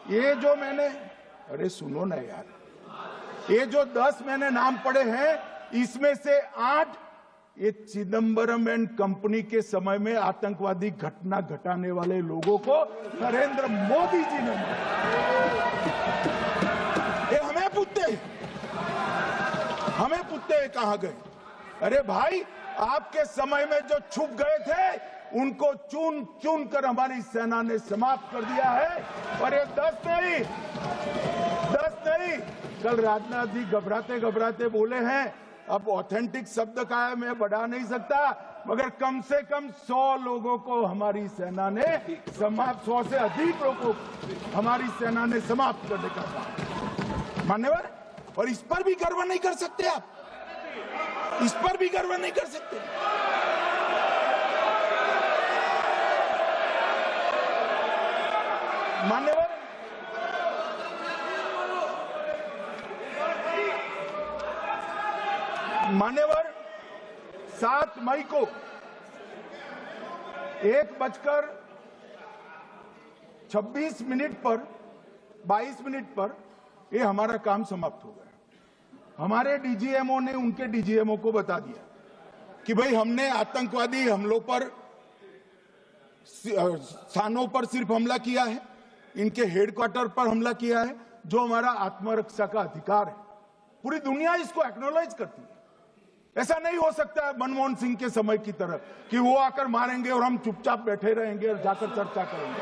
ये जो मैंने, अरे सुनो ना यार, ये जो 10 मैंने नाम पढ़े हैं, इसमें से 8 ये चिदम्बरम एंड कंपनी के समय में आतंकवादी घटना घटाने वाले लोगों को नरेंद्र मोदी जी ने मारा। ये हमें पूछते हैं कहां गए? अरे भाई, आपके समय में जो छुप गए थे उनको चुन चुन कर हमारी सेना ने समाप्त कर दिया है। और ये 10 नहीं, कल राजनाथ जी घबराते घबराते बोले हैं, अब ऑथेंटिक शब्द का है, मैं बढ़ा नहीं सकता, मगर कम से कम 100 लोगों को हमारी सेना ने समाप्त, 100 से अधिक लोगों को हमारी सेना ने समाप्त करने का काम। मान्यवर, और इस पर भी गर्व नहीं कर सकते आप, इस पर भी गर्व नहीं कर सकते। 7 मई को 1:26 पर 22 मिनट पर ये हमारा काम समाप्त हो गया। हमारे डीजीएमओ ने उनके डीजीएमओ को बता दिया कि भाई हमने आतंकवादी हमलों पर स्थानों पर सिर्फ हमला किया है, इनके हेडक्वार्टर पर हमला किया है, जो हमारा आत्मरक्षा का अधिकार है। पूरी दुनिया इसको एक्नॉलेज करती है। ऐसा नहीं हो सकता है मनमोहन सिंह के समय की तरह कि वो आकर मारेंगे और हम चुपचाप बैठे रहेंगे और जाकर चर्चा करेंगे।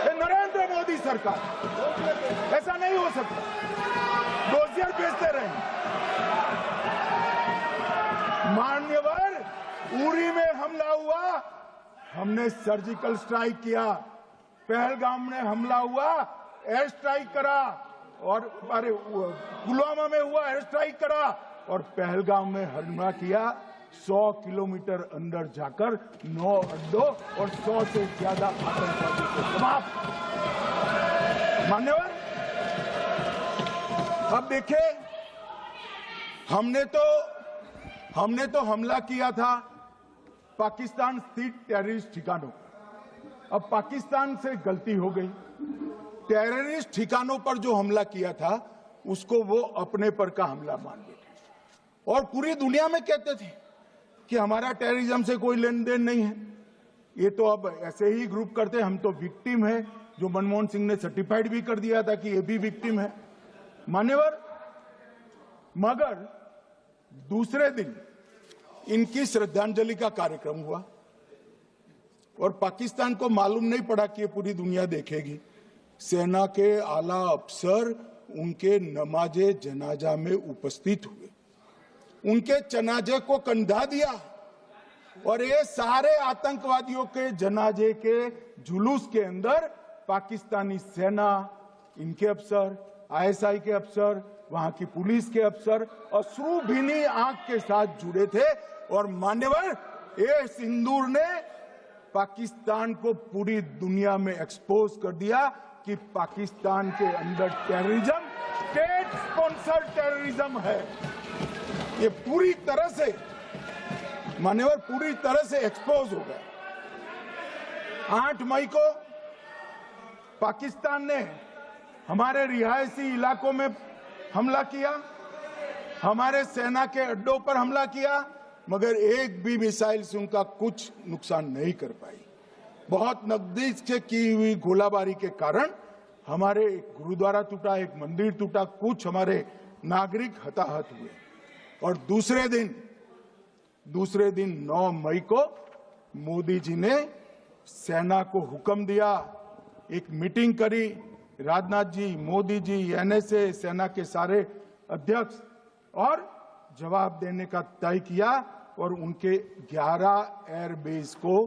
ये नरेंद्र मोदी सरकार, ऐसा नहीं हो सकता। डोजियर भेजते रहेंगे। मान्यवर, उरी में हमला हुआ, हमने सर्जिकल स्ट्राइक किया। पहलगाम में हमला हुआ, एयर स्ट्राइक करा, और अरे पुलवामा में हुआ, एयर स्ट्राइक करा, और पहलगाम में हमला किया। 100 किलोमीटर अंदर जाकर 9 अड्डों और 100 से ज्यादा आतंकवादी को समाप्त। मान्यवर, अब देखिए, हमने तो हमला किया था पाकिस्तान स्थित टेररिस्ट ठिकानों पर। अब पाकिस्तान से गलती हो गई। टेररिस्ट ठिकानों पर जो हमला किया था उसको वो अपने पर का हमला मान बैठे और पूरी दुनिया में कहते थे कि हमारा टेररिज्म से कोई लेन देन नहीं है। ये तो अब ऐसे ही ग्रुप करते, हम तो विक्टिम है, जो मनमोहन सिंह ने सर्टिफाइड भी कर दिया था कि ये भी विक्टिम है। मान्यवर, मगर दूसरे दिन इनकी श्रद्धांजलि का कार्यक्रम हुआ और पाकिस्तान को मालूम नहीं पड़ा कि ये पूरी दुनिया देखेगी। सेना के आला अफसर उनके नमाजे जनाजा में उपस्थित हुए, उनके जनाजे को कंधा दिया और ये सारे आतंकवादियों के जनाजे के जुलूस के अंदर पाकिस्तानी सेना, इनके अफसर, आईएसआई के अफसर, वहां की पुलिस के अफसर अश्रुभीनी आंख के साथ जुड़े थे। और मान्यवर, ये सिंदूर ने पाकिस्तान को पूरी दुनिया में एक्सपोज कर दिया कि पाकिस्तान के अंदर टेररिज्म स्टेट स्पॉन्सर्ड टेररिज्म है। ये पूरी तरह से, मान्यवर, पूरी तरह से एक्सपोज हो गया। 8 मई को पाकिस्तान ने हमारे रिहायशी इलाकों में हमला किया, हमारे सेना के अड्डों पर हमला किया, मगर एक भी मिसाइल से उनका कुछ नुकसान नहीं कर पाई। बहुत नजदीक से की हुई गोलाबारी के कारण हमारे एक गुरुद्वारा टूटा, एक मंदिर टूटा, कुछ हमारे नागरिक हताहत हुए। और दूसरे दिन 9 मई को मोदी जी ने सेना को हुक्म दिया, एक मीटिंग करी, राजनाथ जी, मोदी जी, एनएसए, सेना के सारे अध्यक्ष, और जवाब देने का तय किया और उनके 11 एयरबेस को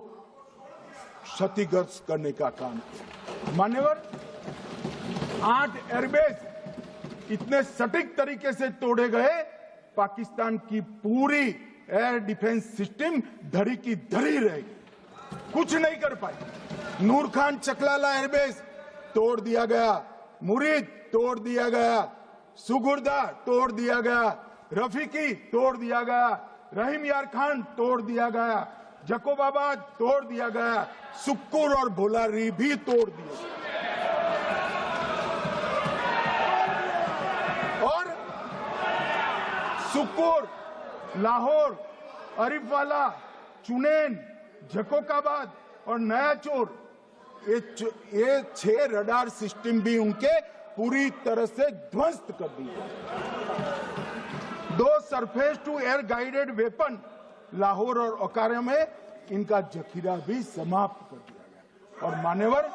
क्षतिग्रस्त करने का काम किया। मान्यवर, 8 एयरबेस इतने सटीक तरीके से तोड़े गए, पाकिस्तान की पूरी एयर डिफेंस सिस्टम धरी की धरी रहेगी, कुछ नहीं कर पाई। नूर खान चकलाला एयरबेस तोड़ दिया गया, मुरीद तोड़ दिया गया, सुगुर्दा तोड़ दिया गया, रफीकी तोड़ दिया गया, रहीम यार खान तोड़ दिया गया, जकोबाबाद तोड़ दिया गया, सुक्कुर और भोलारी भी तोड़ दिए। और सुक्कुर, लाहौर, अरिफवाला, चुनेन, जकोकाबाद और नया चोर, ये 6 रडार सिस्टम भी उनके पूरी तरह से ध्वस्त कर दिए। 2 surface to air guided weapon Lahore और ओकारा में इनका जखीरा भी समाप्त कर दिया गया। और मान्यवर,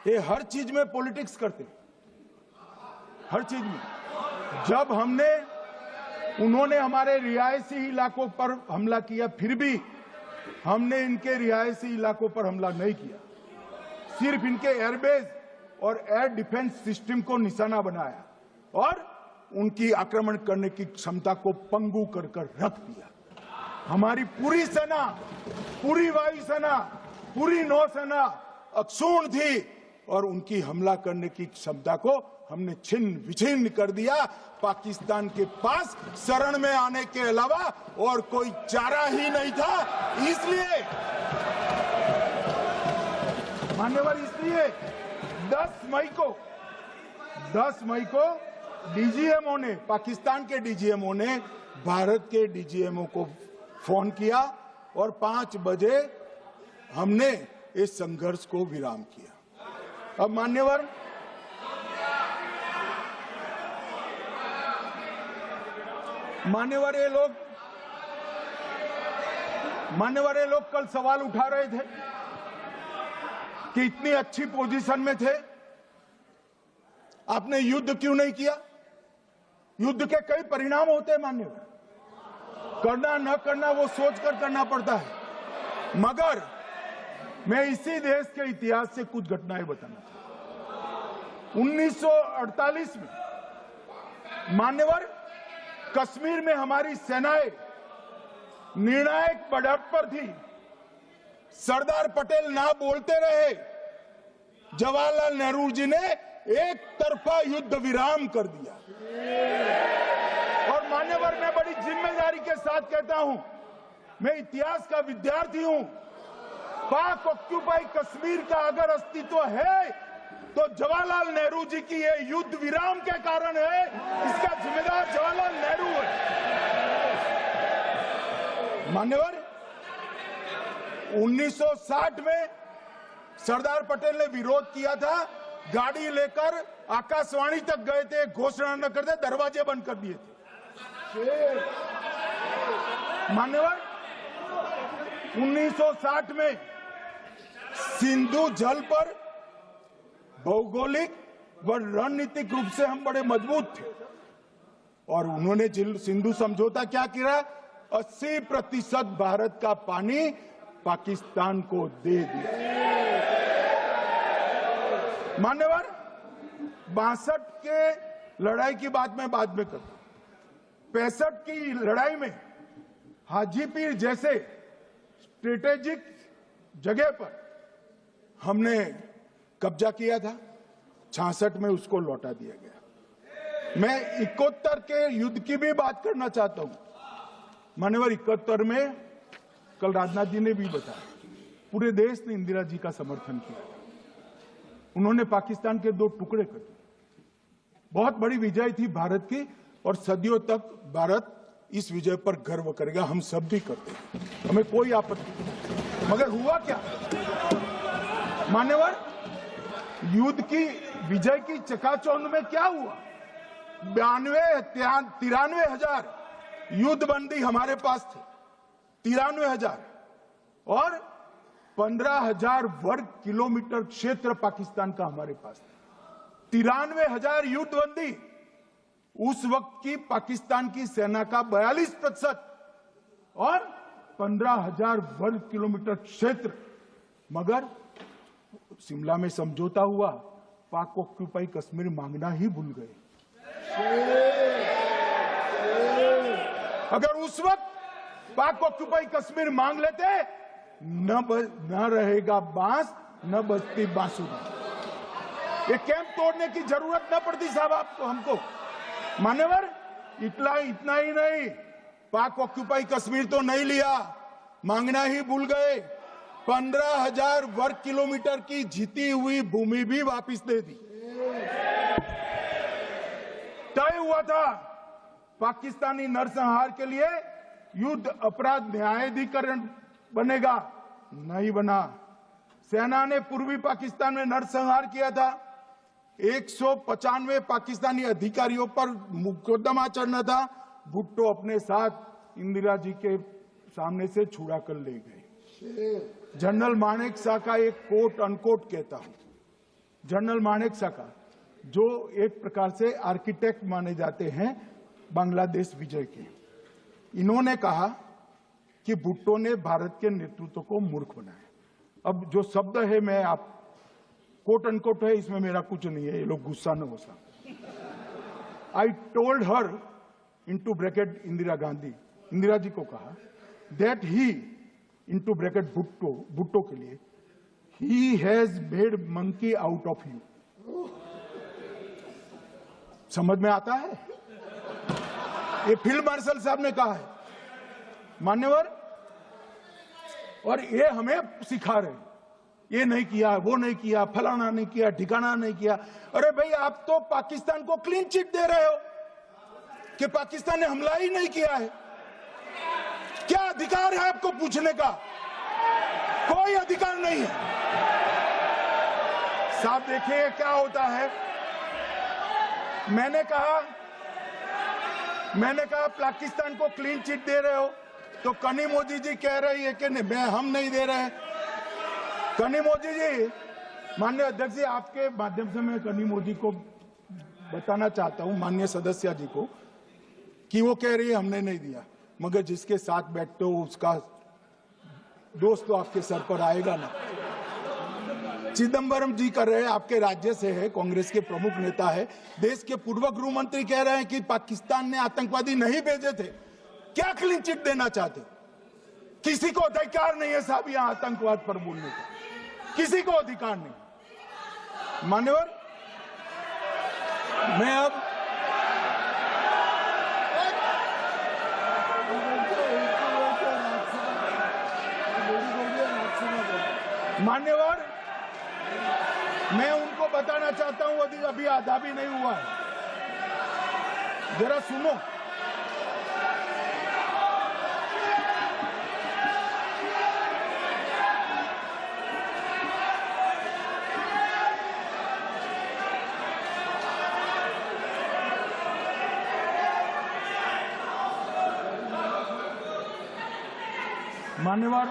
ये हर चीज में पॉलिटिक्स करते, हर चीज में। जब उन्होंने हमारे रिहायशी इलाकों पर हमला किया, फिर भी हमने इनके रिहायशी इलाकों पर हमला नहीं किया, सिर्फ इनके एयरबेस और एयर डिफेंस सिस्टम को निशाना बनाया और उनकी आक्रमण करने की क्षमता को पंगु कर रख दिया। हमारी पूरी सेना, पूरी वायुसेना, पूरी नौसेना अक्षुण्ण थी और उनकी हमला करने की क्षमता को हमने छिन्न विछिन्न कर दिया। पाकिस्तान के पास शरण में आने के अलावा और कोई चारा ही नहीं था। इसलिए मान्यवर, इसलिए 10 मई को डीजीएमओ ने, पाकिस्तान के डीजीएमओ ने भारत के डीजीएमओ को फोन किया और 5 बजे हमने इस संघर्ष को विराम किया। अब मान्यवर, ये लोग कल सवाल उठा रहे थे कि इतनी अच्छी पोजीशन में थे, आपने युद्ध क्यों नहीं किया? युद्ध के कई परिणाम होते हैं मान्यवर, करना न करना वो सोचकर करना पड़ता है। मगर मैं इसी देश के इतिहास से कुछ घटनाएं बताना चाहता हूं। 1948 में मान्यवर, कश्मीर में हमारी सेनाएं निर्णायक बढ़त पर थी। सरदार पटेल ना बोलते रहे, जवाहरलाल नेहरू जी ने एक तरफा युद्ध विराम कर दिया। और मान्यवर, मैं बड़ी जिम्मेदारी के साथ कहता हूं, मैं इतिहास का विद्यार्थी हूं। पाक ऑक्यूपाई कश्मीर का अगर अस्तित्व है तो जवाहरलाल नेहरू जी की ये युद्ध विराम के कारण है। इसका जिम्मेदार जवाहरलाल नेहरू है। मान्यवर, 1960 में सरदार पटेल ने विरोध किया था, गाड़ी लेकर आकाशवाणी तक गए थे, घोषणा न करते, दरवाजे बंद कर दिए थे। मान्यवर, 1960 में सिंधु जल पर भौगोलिक व रणनीतिक रूप से हम बड़े मजबूत थे और उन्होंने सिंधु समझौता क्या किया? 80% भारत का पानी पाकिस्तान को दे दिया। मान्यवर, 62 के लड़ाई की बात मैं बाद में करता हूं। 65 की लड़ाई में हाजीपीर जैसे स्ट्रेटेजिक जगह पर हमने कब्जा किया था। 66 में उसको लौटा दिया गया। मैं 71 के युद्ध की भी बात करना चाहता हूं। मान्यवर, 71 में कल राजनाथ जी ने भी बताया, पूरे देश ने इंदिरा जी का समर्थन किया। उन्होंने पाकिस्तान के 2 टुकड़े कर दिए। बहुत बड़ी विजय थी भारत की और सदियों तक भारत इस विजय पर गर्व करेगा। हम सब भी करते हैं, हमें कोई आपत्ति नहीं। मगर हुआ क्या मान्यवर? युद्ध की विजय की चकाचौंध में क्या हुआ? 93 हजार युद्धबंदी हमारे पास थे, 93 हजार, और 15,000 वर्ग किलोमीटर क्षेत्र पाकिस्तान का हमारे पास था। 93 हजार युद्धबंदी, उस वक्त की पाकिस्तान की सेना का 42% और 15,000 वर्ग किलोमीटर क्षेत्र। मगर शिमला में समझौता हुआ, पाक ऑक्यूपाई कश्मीर मांगना ही भूल गए। अगर उस वक्त पाक ऑक्यूपाई कश्मीर मांग लेते, न रहेगा बांस, न बजती बांसुरी। ये कैंप तोड़ने की जरूरत न पड़ती साहब आपको, हमको। मान्यवर, इतना ही नहीं, पाक ऑक्यूपाई कश्मीर तो नहीं लिया, मांगना ही भूल गए। 15,000 वर्ग किलोमीटर की जीती हुई भूमि भी वापस दे दी। तय हुआ था पाकिस्तानी नरसंहार के लिए युद्ध अपराध न्यायाधिकरण बनेगा, नहीं बना। सेना ने पूर्वी पाकिस्तान में नरसंहार किया था। 195 पाकिस्तानी अधिकारियों पर मुकदमा चढ़ना था। भुट्टो अपने साथ इंदिरा जी के सामने से छुड़ा कर ले गए। जनरल मानेकशॉ का एक कोट अनकोट कहता हूं, जनरल मानेकशॉ का, जो एक प्रकार से आर्किटेक्ट माने जाते हैं बांग्लादेश विजय के, इन्होंने कहा कि भुट्टो ने भारत के नेतृत्व को मूर्ख बनाया। अब जो शब्द है, मैं आप कोट अनकोट है, इसमें मेरा कुछ नहीं है, ये लोग गुस्सा न हो सकते। I told her into bracket Indira Gandhi, Indira ji को कहा, that he into bracket Bhutto के लिए, he has made monkey out of you. समझ में आता है? ये फील्ड मार्शल साहब ने कहा है मान्यवर, और ये हमें सिखा रहे हैं, ये नहीं किया, वो नहीं किया, फलाना नहीं किया, ठिकाना नहीं किया। अरे भाई, आप तो पाकिस्तान को क्लीन चिट दे रहे हो कि पाकिस्तान ने हमला ही नहीं किया है। क्या अधिकार है आपको पूछने का? कोई अधिकार नहीं है साहब। देखिए क्या होता है, मैंने कहा पाकिस्तान को क्लीन चिट दे रहे हो, तो कनी मोदी जी कह रही है कि नहीं, हम नहीं दे रहे हैं। कनी मोदी जी, माननीय अध्यक्ष जी, आपके माध्यम से मैं कनी मोदी को बताना चाहता हूं, माननीय सदस्य जी को, कि वो कह रही है हमने नहीं दिया, मगर जिसके साथ बैठते हो उसका दोस्त तो आपके सर पर आएगा ना। चिदम्बरम जी कर रहे हैं, आपके राज्य से है, कांग्रेस के प्रमुख नेता है, देश के पूर्व गृह मंत्री कह रहे हैं कि पाकिस्तान ने आतंकवादी नहीं भेजे थे। क्या क्लीन चिट देना चाहते? किसी को अधिकार नहीं है साहब यहां आतंकवाद पर बोलने का, किसी को अधिकार नहीं। मान्यवर, मैं अब मान्यवर, मैं उनको बताना चाहता हूं, अभी आधा भी नहीं हुआ है, जरा सुनो। मान्यवर,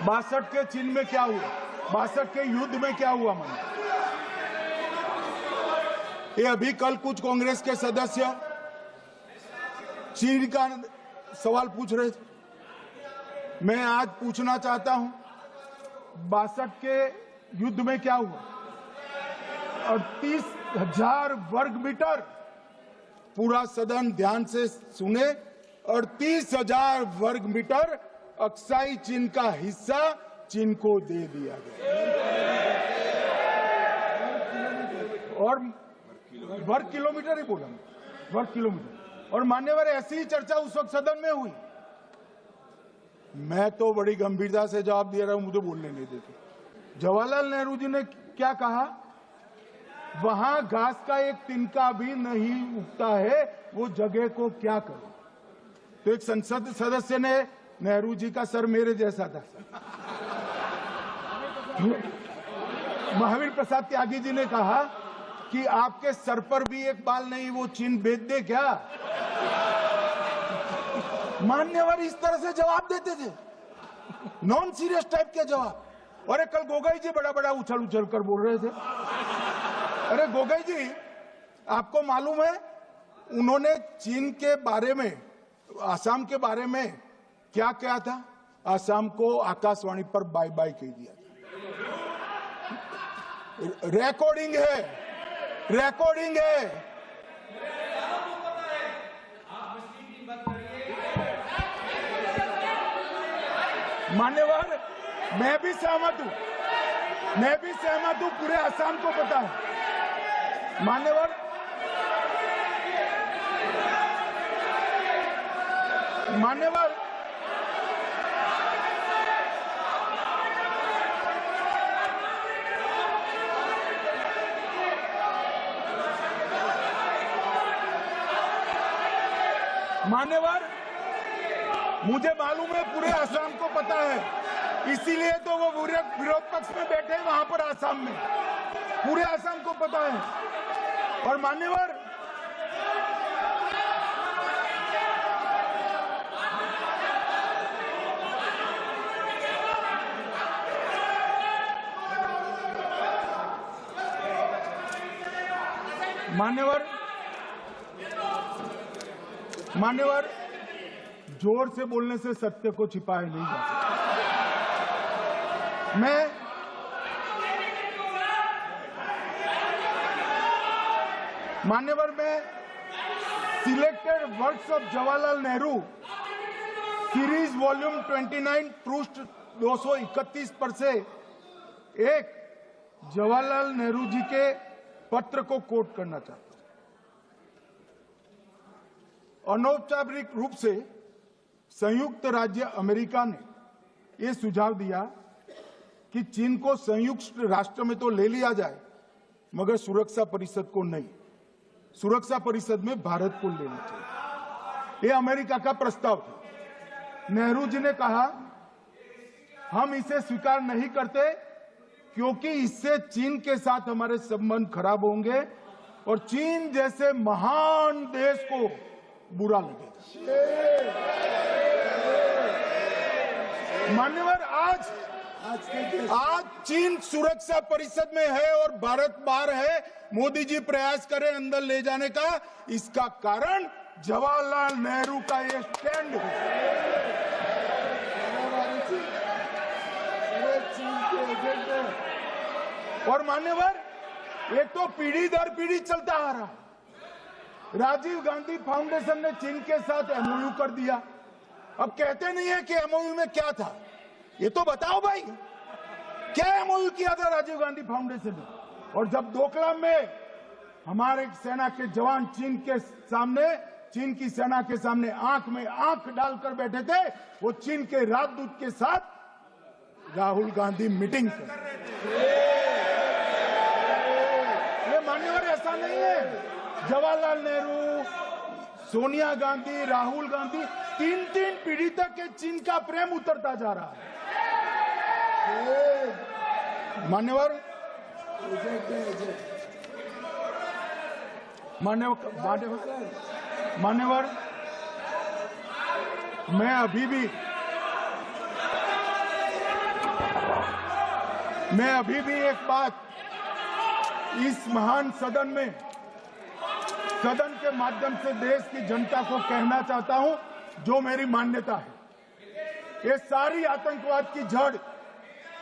62 के चिन्ह में क्या हुआ, 62 के युद्ध में क्या हुआ? ये अभी कल कुछ कांग्रेस के सदस्य चीन का सवाल पूछ रहे थे, मैं आज पूछना चाहता हूं 62 के युद्ध में क्या हुआ? 38,000 वर्ग मीटर, पूरा सदन ध्यान से सुने, 38,000 वर्ग मीटर अक्साई चीन का हिस्सा चीन को दे दिया गया, और वर्ग किलोमीटर ही बोला, वर्ग किलोमीटर। और मान्यवर, ऐसी ही चर्चा उस वक्त सदन में हुई, मैं तो बड़ी गंभीरता से जवाब दे रहा हूं, मुझे बोलने नहीं देते। जवाहरलाल नेहरू जी ने क्या कहा? वहां घास का एक तिनका भी नहीं उगता है, वो जगह को क्या करे। तो एक संसद सदस्य ने, नेहरू जी का सर मेरे जैसा था, महावीर प्रसाद त्यागी जी ने कहा कि आपके सर पर भी एक बाल नहीं, वो चीन बेच दे क्या? मान्यवर इस तरह से जवाब देते थे, नॉन सीरियस टाइप के जवाब। और कल गोगोई जी बड़ा बड़ा उछल उछल कर बोल रहे थे। अरे गोगोई जी, आपको मालूम है उन्होंने चीन के बारे में, आसाम के बारे में क्या क्या था? आसाम को आकाशवाणी पर बाय बाय कह दिया। रिकॉर्डिंग है, रिकॉर्डिंग है। मान्यवर, मैं भी सहमत हूं, मैं भी सहमत हूं, पूरे आसाम को पता है। मान्यवर, मान्यवर, मान्यवर, मुझे मालूम है पूरे आसाम को पता है, इसीलिए तो वो विरोध पक्ष में बैठे हैं वहां पर आसाम में, पूरे आसाम को पता है। और मान्यवर, मान्यवर, मान्यवर, जोर से बोलने से सत्य को छिपाया नहीं जा सकता। मान्यवर, मैं selected works of Jawaharlal Nehru series volume 29 पृष्ठ 231 पर से एक जवाहरलाल नेहरू जी के पत्र को कोट करना चाहता हूं। अनौपचारिक रूप से संयुक्त राज्य अमेरिका ने यह सुझाव दिया कि चीन को संयुक्त राष्ट्र में तो ले लिया जाए, मगर सुरक्षा परिषद को नहीं। सुरक्षा परिषद में भारत को लेना चाहिए, यह अमेरिका का प्रस्ताव था। नेहरू जी ने कहा हम इसे स्वीकार नहीं करते क्योंकि इससे चीन के साथ हमारे संबंध खराब होंगे और चीन जैसे महान देश को बुरा लगेगा। मान्यवर, आज चीन सुरक्षा परिषद में है और भारत बाहर है। मोदी जी प्रयास करें अंदर ले जाने का, इसका कारण जवाहरलाल नेहरू का ये स्टैंड है। और मान्यवर, ये तो पीढ़ी दर पीढ़ी चलता आ रहा है। राजीव गांधी फाउंडेशन ने चीन के साथ एमओयू कर दिया। अब कहते नहीं है कि एमओयू में क्या था, ये तो बताओ भाई, क्या एमओयू किया था राजीव गांधी फाउंडेशन ने? और जब डोकलाम में हमारे सेना के जवान चीन की सेना के सामने आंख में आंख डालकर बैठे थे, वो चीन के राजदूत के साथ राहुल गांधी मीटिंग कर रहे थे। ये मान्यवर ऐसा नहीं है। जवाहरलाल नेहरू, सोनिया गांधी, राहुल गांधी, तीन पीढ़ी तक के चीन का प्रेम उतरता जा रहा है। मान्यवर, मैं अभी भी एक बात इस महान सदन के माध्यम से देश की जनता को कहना चाहता हूं, जो मेरी मान्यता है। ये सारी आतंकवाद की जड़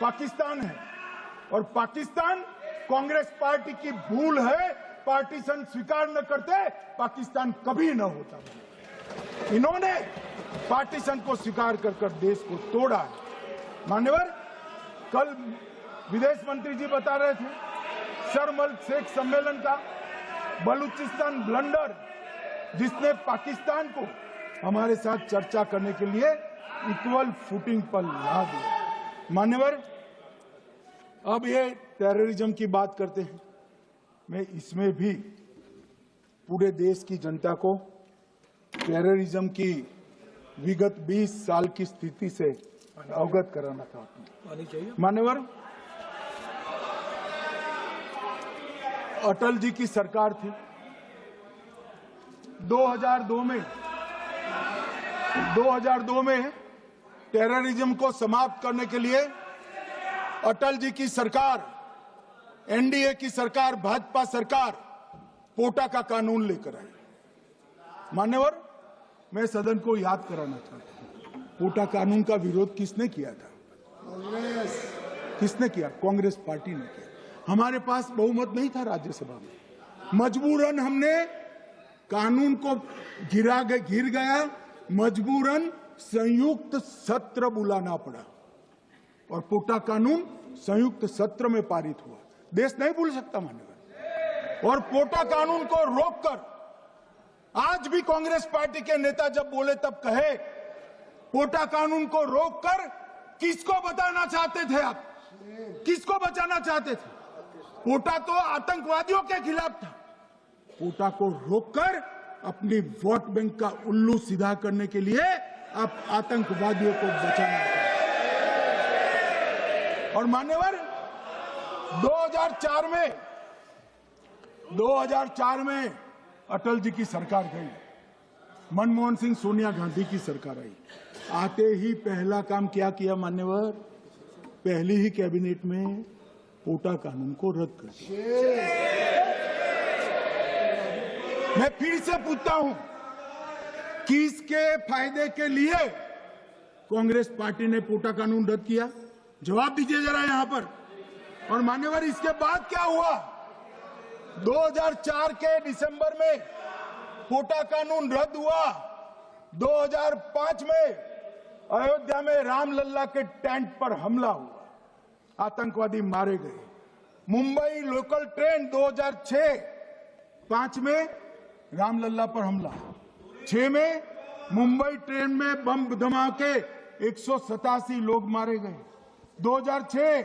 पाकिस्तान है और पाकिस्तान कांग्रेस पार्टी की भूल है। पार्टीशन स्वीकार न करते, पाकिस्तान कभी न होता। इन्होंने पार्टीशन को स्वीकार कर देश को तोड़ा है। मान्यवर, कल विदेश मंत्री जी बता रहे थे शर्म अल शेख सम्मेलन का बलूचिस्तान ब्लंडर, जिसने पाकिस्तान को हमारे साथ चर्चा करने के लिए इक्वल फुटिंग पर ला दिया। मान्यवर, अब ये टेररिज्म की बात करते हैं। मैं इसमें भी पूरे देश की जनता को टेररिज्म की विगत 20 साल की स्थिति से अवगत कराना चाहता हूं। मान्यवर, अटल जी की सरकार थी। 2002 में टेररिज्म को समाप्त करने के लिए अटल जी की सरकार, एनडीए की सरकार, भाजपा सरकार पोटा का कानून लेकर आई। मान्यवर, मैं सदन को याद कराना चाहता हूं, पोटा कानून का विरोध किसने किया था? किसने किया? कांग्रेस पार्टी ने किया। हमारे पास बहुमत नहीं था राज्यसभा में। मजबूरन हमने कानून को घिर गया, मजबूरन संयुक्त सत्र बुलाना पड़ा और पोटा कानून संयुक्त सत्र में पारित हुआ। देश नहीं भूल सकता मान्यवर। और पोटा कानून को रोककर आज भी कांग्रेस पार्टी के नेता जब बोले तब कहे, पोटा कानून को रोककर किसको बताना चाहते थे आप? किसको बचाना चाहते थे? पोटा तो आतंकवादियों के खिलाफ था। पोटा को रोककर अपनी वोट बैंक का उल्लू सीधा करने के लिए आप आतंकवादियों को बचाना चाहते। और मान्यवर, 2004 में अटल जी की सरकार गई, मनमोहन सिंह, सोनिया गांधी की सरकार आई। आते ही पहला काम क्या किया मान्यवर? पहली ही कैबिनेट में पोटा कानून को रद्द कर दिया। मैं फिर से पूछता हूं, किसके फायदे के लिए कांग्रेस पार्टी ने पोटा कानून रद्द किया? जवाब दीजिए जरा यहां पर। और मान्यवर, इसके बाद क्या हुआ? 2004 के दिसंबर में पोटा कानून रद्द हुआ। 2005 में अयोध्या में रामलल्ला के टेंट पर हमला हुआ, आतंकवादी मारे गए। मुंबई लोकल ट्रेन 2006, 5 में रामलला पर हमला, 6 में मुंबई ट्रेन में बम धमाके 187 लोग मारे गए। 2006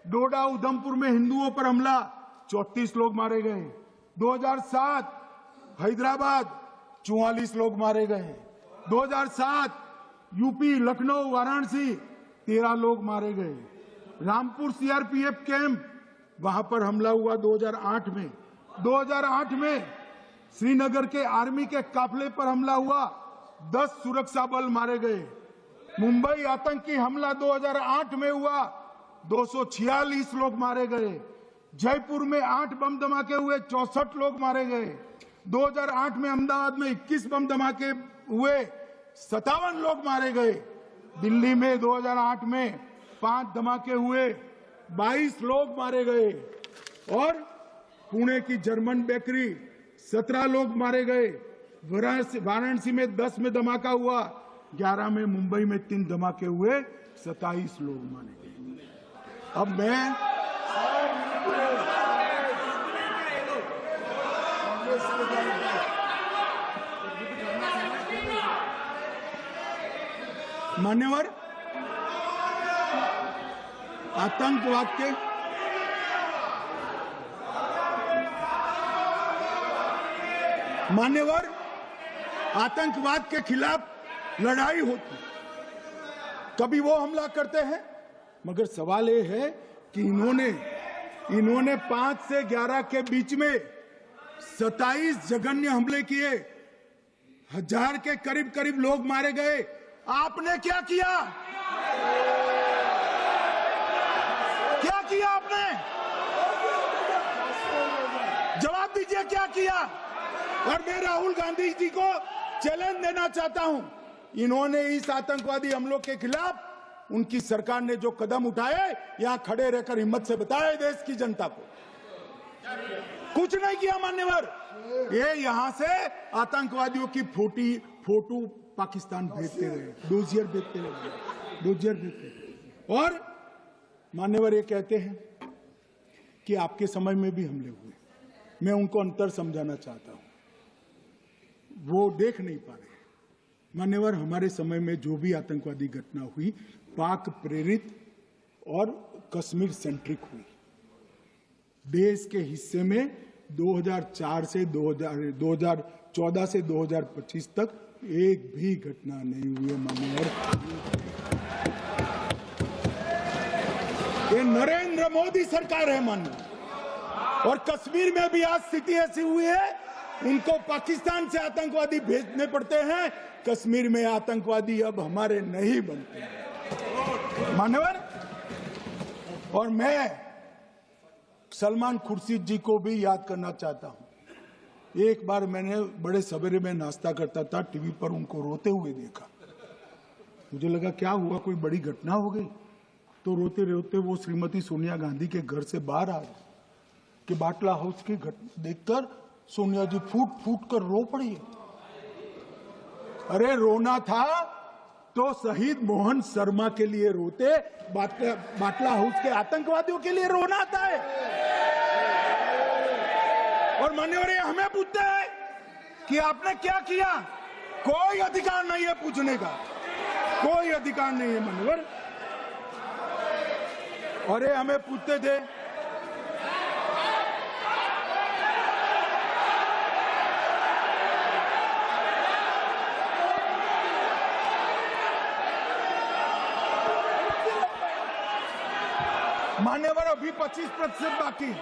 डोडा उधमपुर में हिंदुओं पर हमला, 34 लोग मारे गए। 2007 हैदराबाद 44 लोग मारे गए। 2007 यूपी लखनऊ वाराणसी 13 लोग मारे गए। रामपुर सीआरपीएफ कैंप वहां पर हमला हुआ 2008 में। 2008 में श्रीनगर के आर्मी के काफिले पर हमला हुआ, 10 सुरक्षा बल मारे गए। मुंबई आतंकी हमला 2008 में हुआ, 246 लोग मारे गए। जयपुर में 8 बम धमाके हुए, 64 लोग मारे गए। 2008 में अहमदाबाद में 21 बम धमाके हुए, 57 लोग मारे गए। दिल्ली में 2008 में 5 धमाके हुए, 22 लोग मारे गए। और पुणे की जर्मन बेकरी 17 लोग मारे गए। वाराणसी में 10 में धमाका हुआ, 11 में मुंबई में 3 धमाके हुए, 27 लोग मारे गए। अब मैं मान्यवर आतंकवाद के खिलाफ लड़ाई होती, कभी वो हमला करते हैं, मगर सवाल ये है कि इन्होंने 5 से 11 के बीच में 27 जघन्य हमले किए, 1000 के करीब लोग मारे गए। आपने क्या किया? क्या किया आपने? जवाब दीजिए, क्या किया? और मैं राहुल गांधी जी को चैलेंज देना चाहता हूं, इन्होंने इस आतंकवादी हमलों के खिलाफ उनकी सरकार ने जो कदम उठाए, यहां खड़े रहकर हिम्मत से बताए देश की जनता को। कुछ नहीं किया मान्यवर। ये यहां से आतंकवादियों की फोटो पाकिस्तान भेजते रहे, डोजियर भेजते रहे। और मान्यवर ये कहते हैं कि आपके समय में भी हमले हुए। मैं उनको अंतर समझाना चाहता हूं, वो देख नहीं पा रहे। मान्यवर, हमारे समय में जो भी आतंकवादी घटना हुई, पाक प्रेरित और कश्मीर सेंट्रिक हुई। देश के हिस्से में 2014 से 2025 तक एक भी घटना नहीं हुई है मान्यवर। ये नरेंद्र मोदी सरकार है मान्यवर। और कश्मीर में भी आज स्थिति ऐसी हुई है, उनको पाकिस्तान से आतंकवादी भेजने पड़ते हैं। कश्मीर में आतंकवादी अब हमारे नहीं बनते हैं मान्यवर। और मैं सलमान खुर्शीद जी को भी याद करना चाहता हूं। एक बार मैंने बड़े सवेरे में नाश्ता करता था, टीवी पर उनको रोते हुए देखा। मुझे लगा क्या हुआ, कोई बड़ी घटना हो गई। तो रोते रोते वो श्रीमती सोनिया गांधी के घर से बाहर आए कि बाटला हाउस की घटना देखकर सोनिया जी फूट फूट कर रो पड़ी। अरे रोना था तो शहीद मोहन शर्मा के लिए रोते, बाटला हाउस के आतंकवादियों के लिए रोना आता है। और मान्यवर ये हमें पूछते हैं कि आपने क्या किया। कोई अधिकार नहीं है पूछने का, कोई अधिकार नहीं है मान्यवर। और ये हमें पूछते थे मान्यवर, अभी 25% बाकी।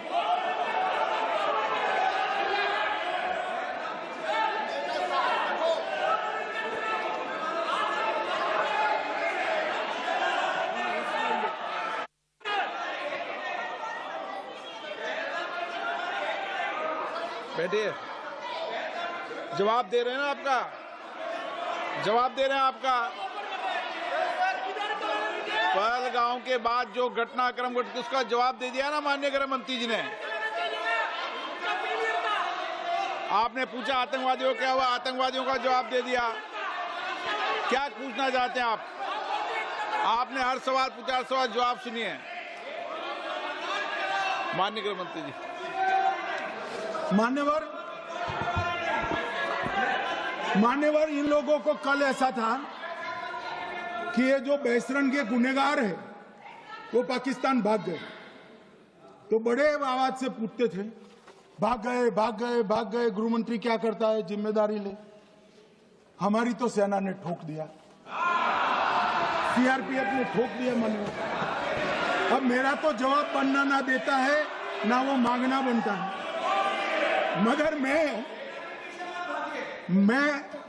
बैठिए, जवाब दे रहे हैं ना आपका, जवाब दे रहे हैं आपका। पहलगांव के बाद जो घटनाक्रम घटित, उसका जवाब दे दिया ना माननीय गृह मंत्री जी ने। आपने पूछा आतंकवादियों क्या हुआ, आतंकवादियों का जवाब दे दिया। क्या पूछना चाहते हैं आप? आपने हर सवाल पूछा, हर सवाल जवाब सुनिए। माननीय गृह मंत्री जी। मान्यवर, इन लोगों को कल ऐसा था कि ये जो बेसरन के गुनहगार है वो पाकिस्तान भाग गए, तो बड़े आवाज से पूछते थे भाग गए भाग गए भाग गए, गृहमंत्री क्या करता है, जिम्मेदारी ले। हमारी तो सेना ने ठोक दिया, सीआरपीएफ ने ठोक दिया। मान्यवर, अब मेरा तो जवाब बनना ना देता है ना वो मांगना बनता है, मगर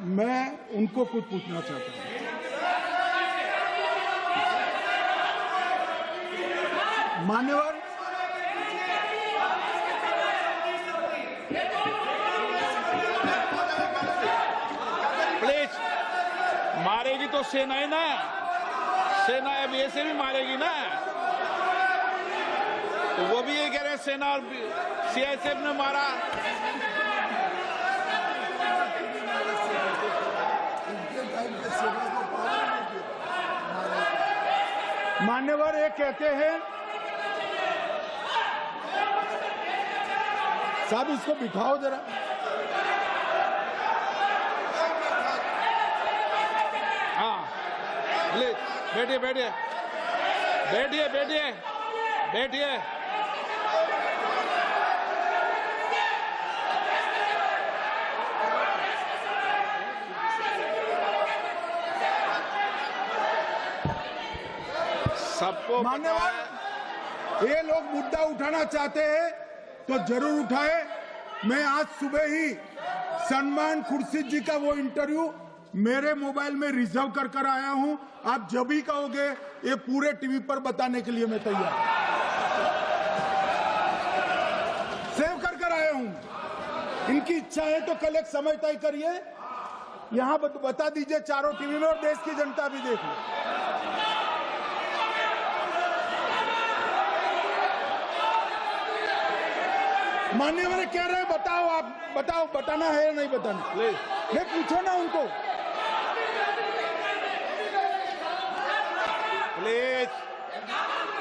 मैं उनको कुछ पूछना चाहता हूं। मान्यवर, प्लीज, मारेगी तो सेना है ना, सेना अब ऐसे भी मारेगी ना, तो वो भी ये कह रहे हैं सेना और सीआईएसएफ ने मारा। मान्यवर, ये कहते हैं साहब इसको बिठाओ जरा। हाँ, प्लीज बैठिए बैठिए बैठिए बैठिए बैठिए। सबको मान्यवर, ये लोग मुद्दा उठाना चाहते हैं तो जरूर उठाए। मैं आज सुबह ही सलमान खुर्शीद जी का वो इंटरव्यू मेरे मोबाइल में रिजर्व कर आया हूं। आप जब भी कहोगे ये पूरे टीवी पर बताने के लिए मैं तैयार हूं। सेव कर आया हूं। इनकी इच्छा है तो कल एक समय तय करिए, यहां बता दीजिए चारों टीवी में, और देश की जनता भी देख ले। मान्यवर कह रहे हैं बताओ, आप बताओ, बताना है या नहीं बताना, ये पूछो ना उनको। Please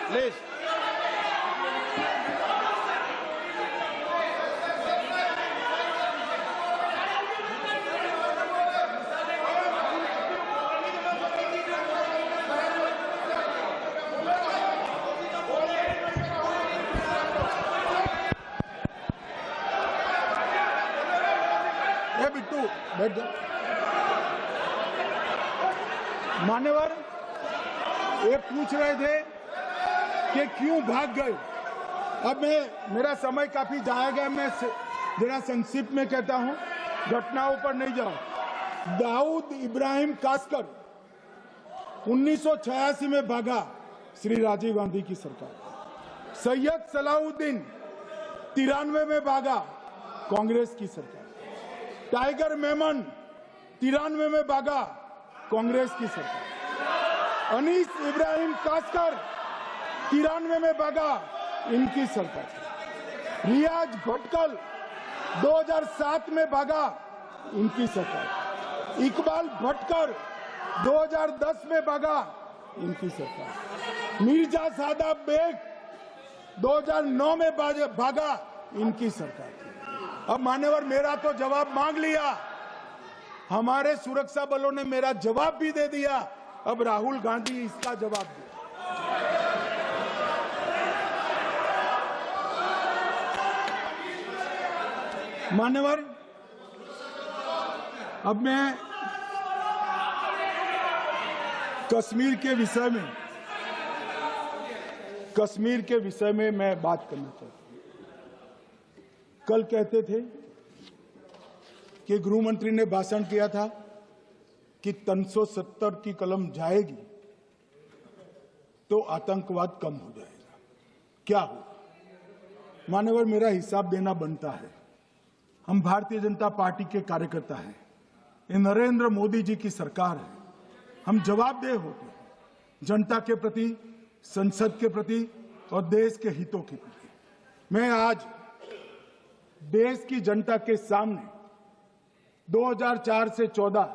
please. बिट्टू बैठ जाओ। मान्यवर, ये पूछ रहे थे कि क्यों भाग गए। अब मेरा समय काफी जाएगा, मैं जरा संक्षिप्त में कहता हूं, घटनाओं पर नहीं जाऊं। दाऊद इब्राहिम कासकर 1986 में भागा, श्री राजीव गांधी की सरकार। सैयद सलाउद्दीन 93 में भागा, कांग्रेस की सरकार। टाइगर मेमन 93 में भागा, कांग्रेस की सरकार। अनीस इब्राहिम कासकर 93 में भागा, इनकी सरकार। रियाज भटकल 2007 में भागा, इनकी सरकार। इकबाल भटकर 2010 में भागा, इनकी सरकार। मिर्जा सादाब बेग 2009 में भागा, इनकी सरकार। अब मान्यवर, मेरा तो जवाब मांग लिया, हमारे सुरक्षा बलों ने मेरा जवाब भी दे दिया, अब राहुल गांधी इसका जवाब दे। मान्यवर, अब मैं कश्मीर के विषय में मैं बात करना चाहता हूं। कल कहते थे कि गृह मंत्री ने भाषण किया था कि 370 की कलम जाएगी तो आतंकवाद कम हो जाएगा। क्या हो मान्यवर, मेरा हिसाब देना बनता है। हम भारतीय जनता पार्टी के कार्यकर्ता हैं, ये नरेंद्र मोदी जी की सरकार है, हम जवाबदेह होते हैं जनता के प्रति, संसद के प्रति और देश के हितों के प्रति। मैं आज देश की जनता के सामने 2004 से 14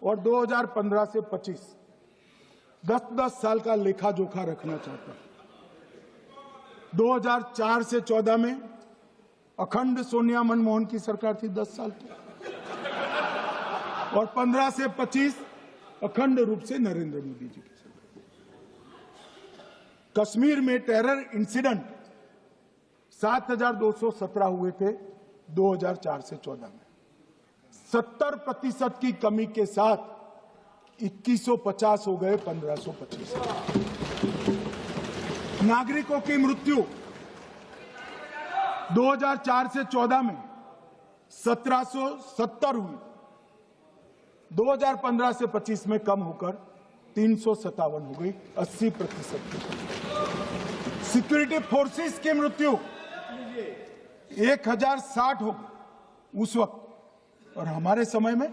और 2015 से 25 10-10 साल का लेखा जोखा रखना चाहता हूं। 2004 से 14 में अखंड सोनिया मनमोहन की सरकार थी 10 साल की, और 15 से 25 अखंड रूप से नरेंद्र मोदी जी की सरकार। कश्मीर में टेरर इंसिडेंट 7,217 हुए थे 2004 से 14 में। 70% की कमी के साथ 2150 हो गए 1525। नागरिकों की मृत्यु 2004 से 14 में 1770 हुई, 2015 से 25 में कम होकर 357 हो गई, 80%। सिक्योरिटी फोर्सेस की मृत्यु 1060 हो गई उस वक्त, और हमारे समय में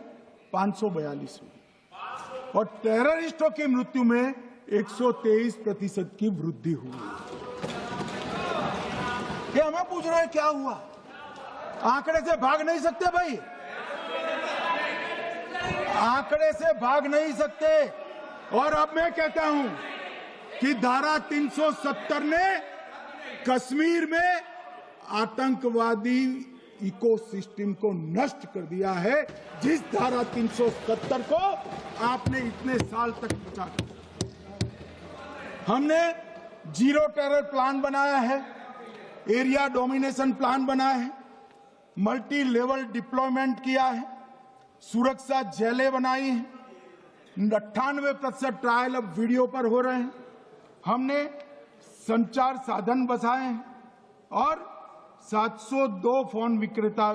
542 हुई, और टेररिस्टों की मृत्यु में 123% की वृद्धि हुई। क्या हमें पूछ रहे हैं क्या हुआ? आंकड़े से भाग नहीं सकते भाई, आंकड़े से भाग नहीं सकते। और अब मैं कहता हूं कि धारा 370 ने कश्मीर में आतंकवादी इकोसिस्टम को नष्ट कर दिया है, जिस धारा 370 को आपने इतने साल तक बचा कर। हमने जीरो टेरर प्लान बनाया है, एरिया डोमिनेशन प्लान बनाया है, मल्टी लेवल डिप्लॉयमेंट किया है, सुरक्षा जेलें बनाई हैं, 98% ट्रायल अब वीडियो पर हो रहे हैं। हमने संचार साधन बसाए हैं और 702 फोन विक्रेता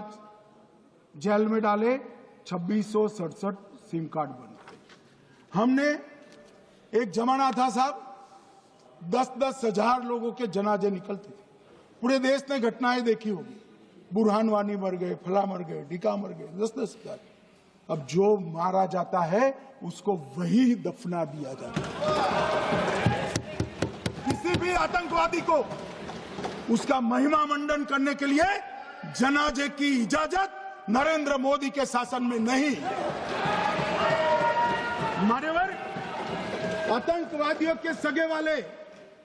जेल में डाले, 2667 सिम कार्ड बन गए। हमने एक जमाना था साहब 10-10 हजार लोगों के जनाजे निकलते थे, पूरे देश ने घटनाएं देखी होगी, बुरहान वानी मर गए, फला मर गए, ढिका मर गए, 10-10 हजार। अब जो मारा जाता है उसको वही दफना दिया जाता है। किसी भी आतंकवादी को उसका महिमा मंडन करने के लिए जनाजे की इजाजत नरेंद्र मोदी के शासन में नहीं। मान्यवर, आतंकवादियों के सगे वाले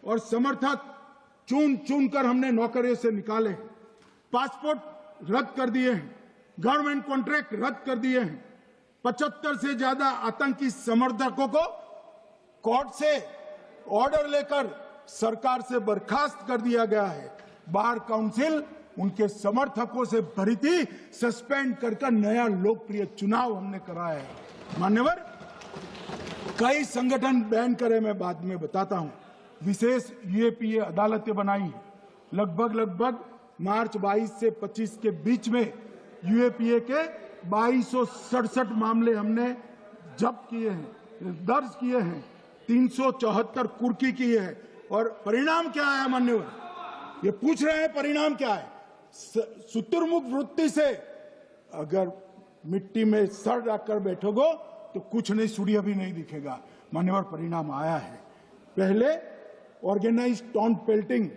और समर्थक चुन चुन कर हमने नौकरियों से निकाले, पासपोर्ट रद्द कर दिए हैं, गवर्नमेंट कॉन्ट्रैक्ट रद्द कर दिए हैं, 75 से ज्यादा आतंकी समर्थकों को कोर्ट से ऑर्डर लेकर सरकार से बर्खास्त कर दिया गया है। बार काउंसिल उनके समर्थकों से भरी थी, सस्पेंड कर नया लोकप्रिय चुनाव हमने कराया है। मान्यवर, कई संगठन बैन करे, मैं बाद में बताता हूं। विशेष यूएपीए अदालतें बनाई हैं, लगभग मार्च 22 से 25 के बीच में यूएपीए के 2267 मामले हमने जब्त किए हैं, दर्ज किए हैं, 374 कुर्की की है। और परिणाम क्या आया मान्यवर? ये पूछ रहे हैं परिणाम क्या है? शुतुरमुख वृत्ति से अगर मिट्टी में सर रखकर बैठोगे तो कुछ नहीं, सूर्य भी नहीं दिखेगा। मान्यवर, परिणाम आया है। पहले ऑर्गेनाइज्ड टॉन्ट पेल्टिंग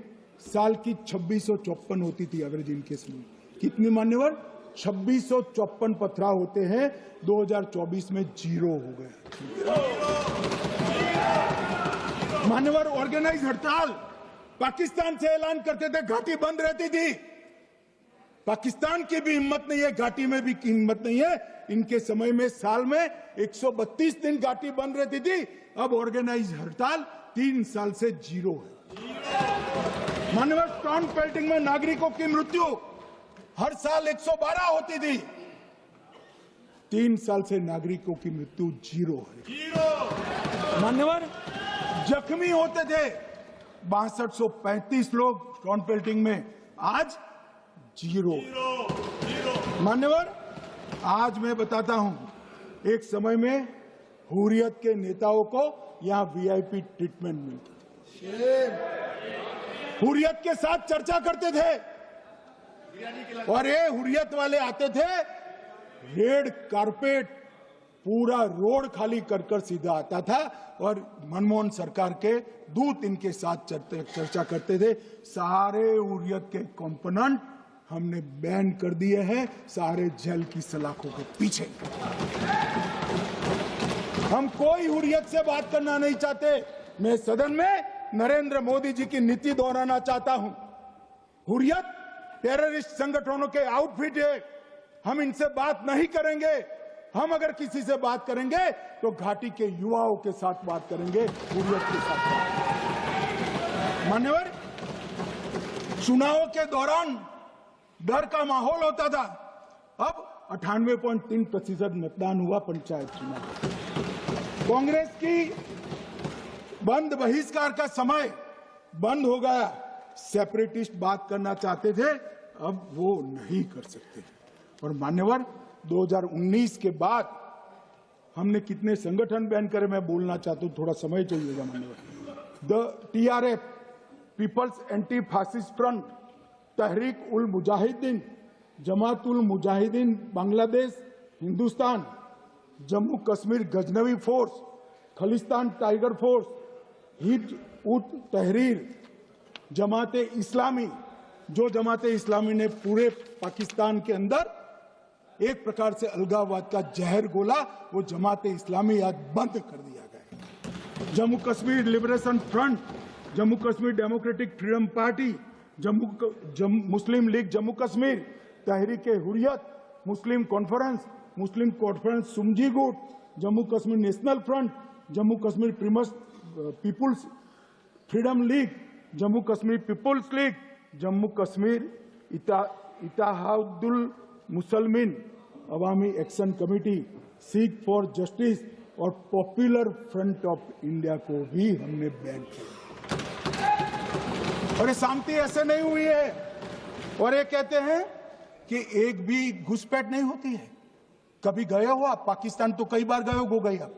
साल की 2654 होती थी अग्रजीन केस में। कितनी मान्यवर? 2654 पथराव होते हैं, 2024 में 0 हो गए। मान्यवर, ऑर्गेनाइज हड़ताल पाकिस्तान से ऐलान करते थे, घाटी बंद रहती थी। पाकिस्तान की भी हिम्मत नहीं है, घाटी में भी हिम्मत नहीं है। इनके समय में साल में 132 दिन घाटी बंद रहती थी, अब ऑर्गेनाइज हड़ताल 3 साल से 0 है। मान्यवर, टॉन्ट पेल्टिंग में नागरिकों की मृत्यु हर साल 112 होती थी, 3 साल से नागरिकों की मृत्यु 0 है। मान्यवर, जख्मी होते थे 6235 लोग टॉन्ट पेल्टिंग में, आज 0। मान्यवर, आज मैं बताता हूं, एक समय में हुर्रियत के नेताओं को यहां वीआईपी ट्रीटमेंट मिलती थी, हुर्रियत के साथ चर्चा करते थे, और ये हुर्रियत वाले आते थे, रेड कारपेट पूरा रोड खाली कर सीधा आता था, और मनमोहन सरकार के दूत इनके साथ चर्चा करते थे। सारे हुर्रियत के कंपोनेंट हमने बैन कर दिए हैं, सारे जेल की सलाखों के पीछे। हम कोई हुर्रियत से बात करना नहीं चाहते। मैं सदन में नरेंद्र मोदी जी की नीति दोहराना चाहता हूं। हुर्रियत टेररिस्ट संगठनों के आउटफिट है, हम इनसे बात नहीं करेंगे। हम अगर किसी से बात करेंगे तो घाटी के युवाओं के साथ बात करेंगे, हुर्रियत के साथ बात। मान्यवर, चुनावों के दौरान डर का माहौल होता था, अब 98.3% मतदान हुआ पंचायत चुनाव। कांग्रेस की बंद बहिष्कार का समय बंद हो गया। सेपरेटिस्ट बात करना चाहते थे, अब वो नहीं कर सकते। और मान्यवर, 2019 के बाद हमने कितने संगठन बैन करे, मैं बोलना चाहता हूं, थोड़ा समय चाहिएगा मान्यवर। The TRF, people's anti fascist front, Tehreek ul Mujahideen, Jamaat ul Mujahideen Bangladesh Hindustan, Jammu Kashmir Ghaznavi force, Khalistan tiger force, Hizb ut Tahrir, Jamaat Islami, जो जमात इस्लामी ने पूरे पाकिस्तान के अंदर एक प्रकार से अलगाववाद का जहर घोला, वो जमात इस्लामी आज बंद कर दिया गया। Jammu Kashmir liberation front, Jammu Kashmir democratic freedom party, Muslim league Jammu Kashmir, Tehreek Hurriyat, Muslim conference Sumji गुट, Jammu Kashmir national front, Jammu Kashmir people's freedom league, Jammu Kashmir people's league, Jammu Kashmir Ittehadul Musalman Awami action committee, Sikh for justice और पॉपुलर फ्रंट ऑफ इंडिया को भी हमने बैन किया। और ये शांति ऐसे नहीं हुई है। और ये कहते हैं कि एक भी घुसपैठ नहीं होती है। कभी गए हो आप पाकिस्तान? तो कई बार गए हो गए आप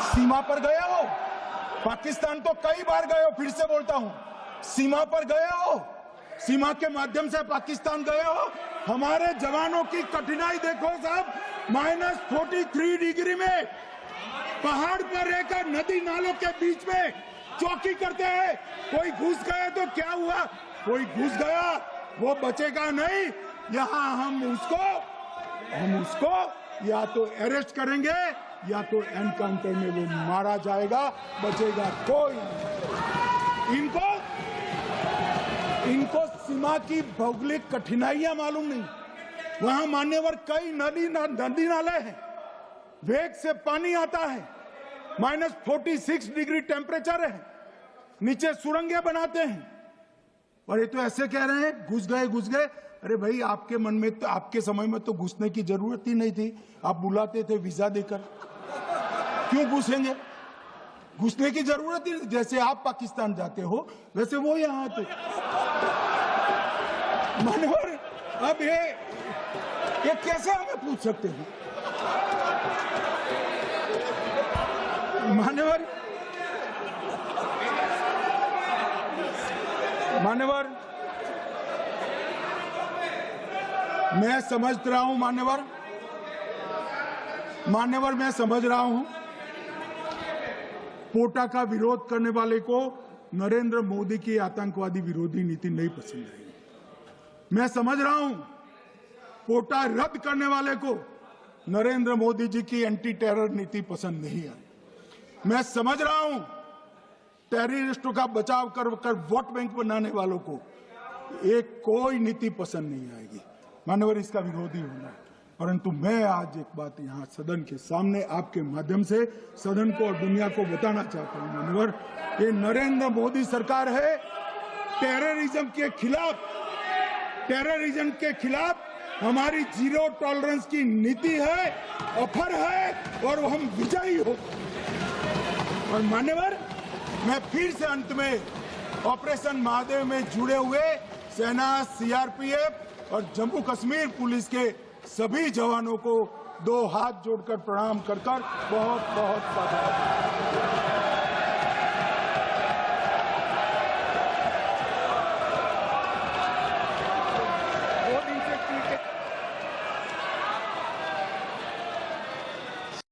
सीमा पर गए हो? पाकिस्तान तो कई बार गए हो, फिर से बोलता हूं, सीमा पर गए हो, सीमा के माध्यम से पाकिस्तान गए हो। हमारे जवानों की कठिनाई देखो साहब, -43 डिग्री में पहाड़ पर रहकर नदी नालों के बीच में चौकी करते हैं। कोई घुस गए तो क्या हुआ? कोई घुस गया, वो बचेगा नहीं। यहां हम उसको या तो अरेस्ट करेंगे या तो एनकाउंटर में वो मारा जाएगा, बचेगा कोई नहीं। इनको सीमा की भौगोलिक कठिनाइयां मालूम नहीं। वहां मान्यवर कई नदी नाले हैं, वेग से पानी आता है, -46 डिग्री टेम्परेचर है, नीचे सुरंगें बनाते हैं। और ये तो ऐसे कह रहे हैं घुस गए। अरे भाई, आपके मन में तो, आपके समय में तो घुसने की जरूरत ही नहीं थी। आप बुलाते थे वीजा देकर, क्यों घुसेंगे? घुसने की जरूरत ही, जैसे आप पाकिस्तान जाते हो वैसे वो यहाँ आते। मानवर, अब ये कैसे हमें पूछ सकते हैं? मान्यवर, मैं समझ रहा हूं, मान्यवर मैं समझ रहा हूं, पोटा का विरोध करने वाले को नरेंद्र मोदी की आतंकवादी विरोधी नीति नहीं पसंद आई। मैं समझ रहा हूं, पोटा रद्द करने वाले को नरेंद्र मोदी जी की एंटी टेरर नीति पसंद नहीं आई। मैं समझ रहा हूं, टेररिस्टों का बचाव कर वोट बैंक बनाने वालों को एक कोई नीति पसंद नहीं आएगी। मानवर, इसका विरोधी होना है। परंतु मैं आज एक बात यहाँ सदन के सामने आपके माध्यम से सदन को और दुनिया को बताना चाहता हूँ। मानवर, ये नरेंद्र मोदी सरकार है, टेररिज्म के खिलाफ हमारी जीरो टॉलरेंस की नीति है, ऑफर है, और हम विजयी हो। और मान्यवर, मैं फिर से अंत में ऑपरेशन महादेव में जुड़े हुए सेना, CRPF और जम्मू कश्मीर पुलिस के सभी जवानों को 2 हाथ जोड़कर प्रणाम कर बहुत बहुत धन्यवाद।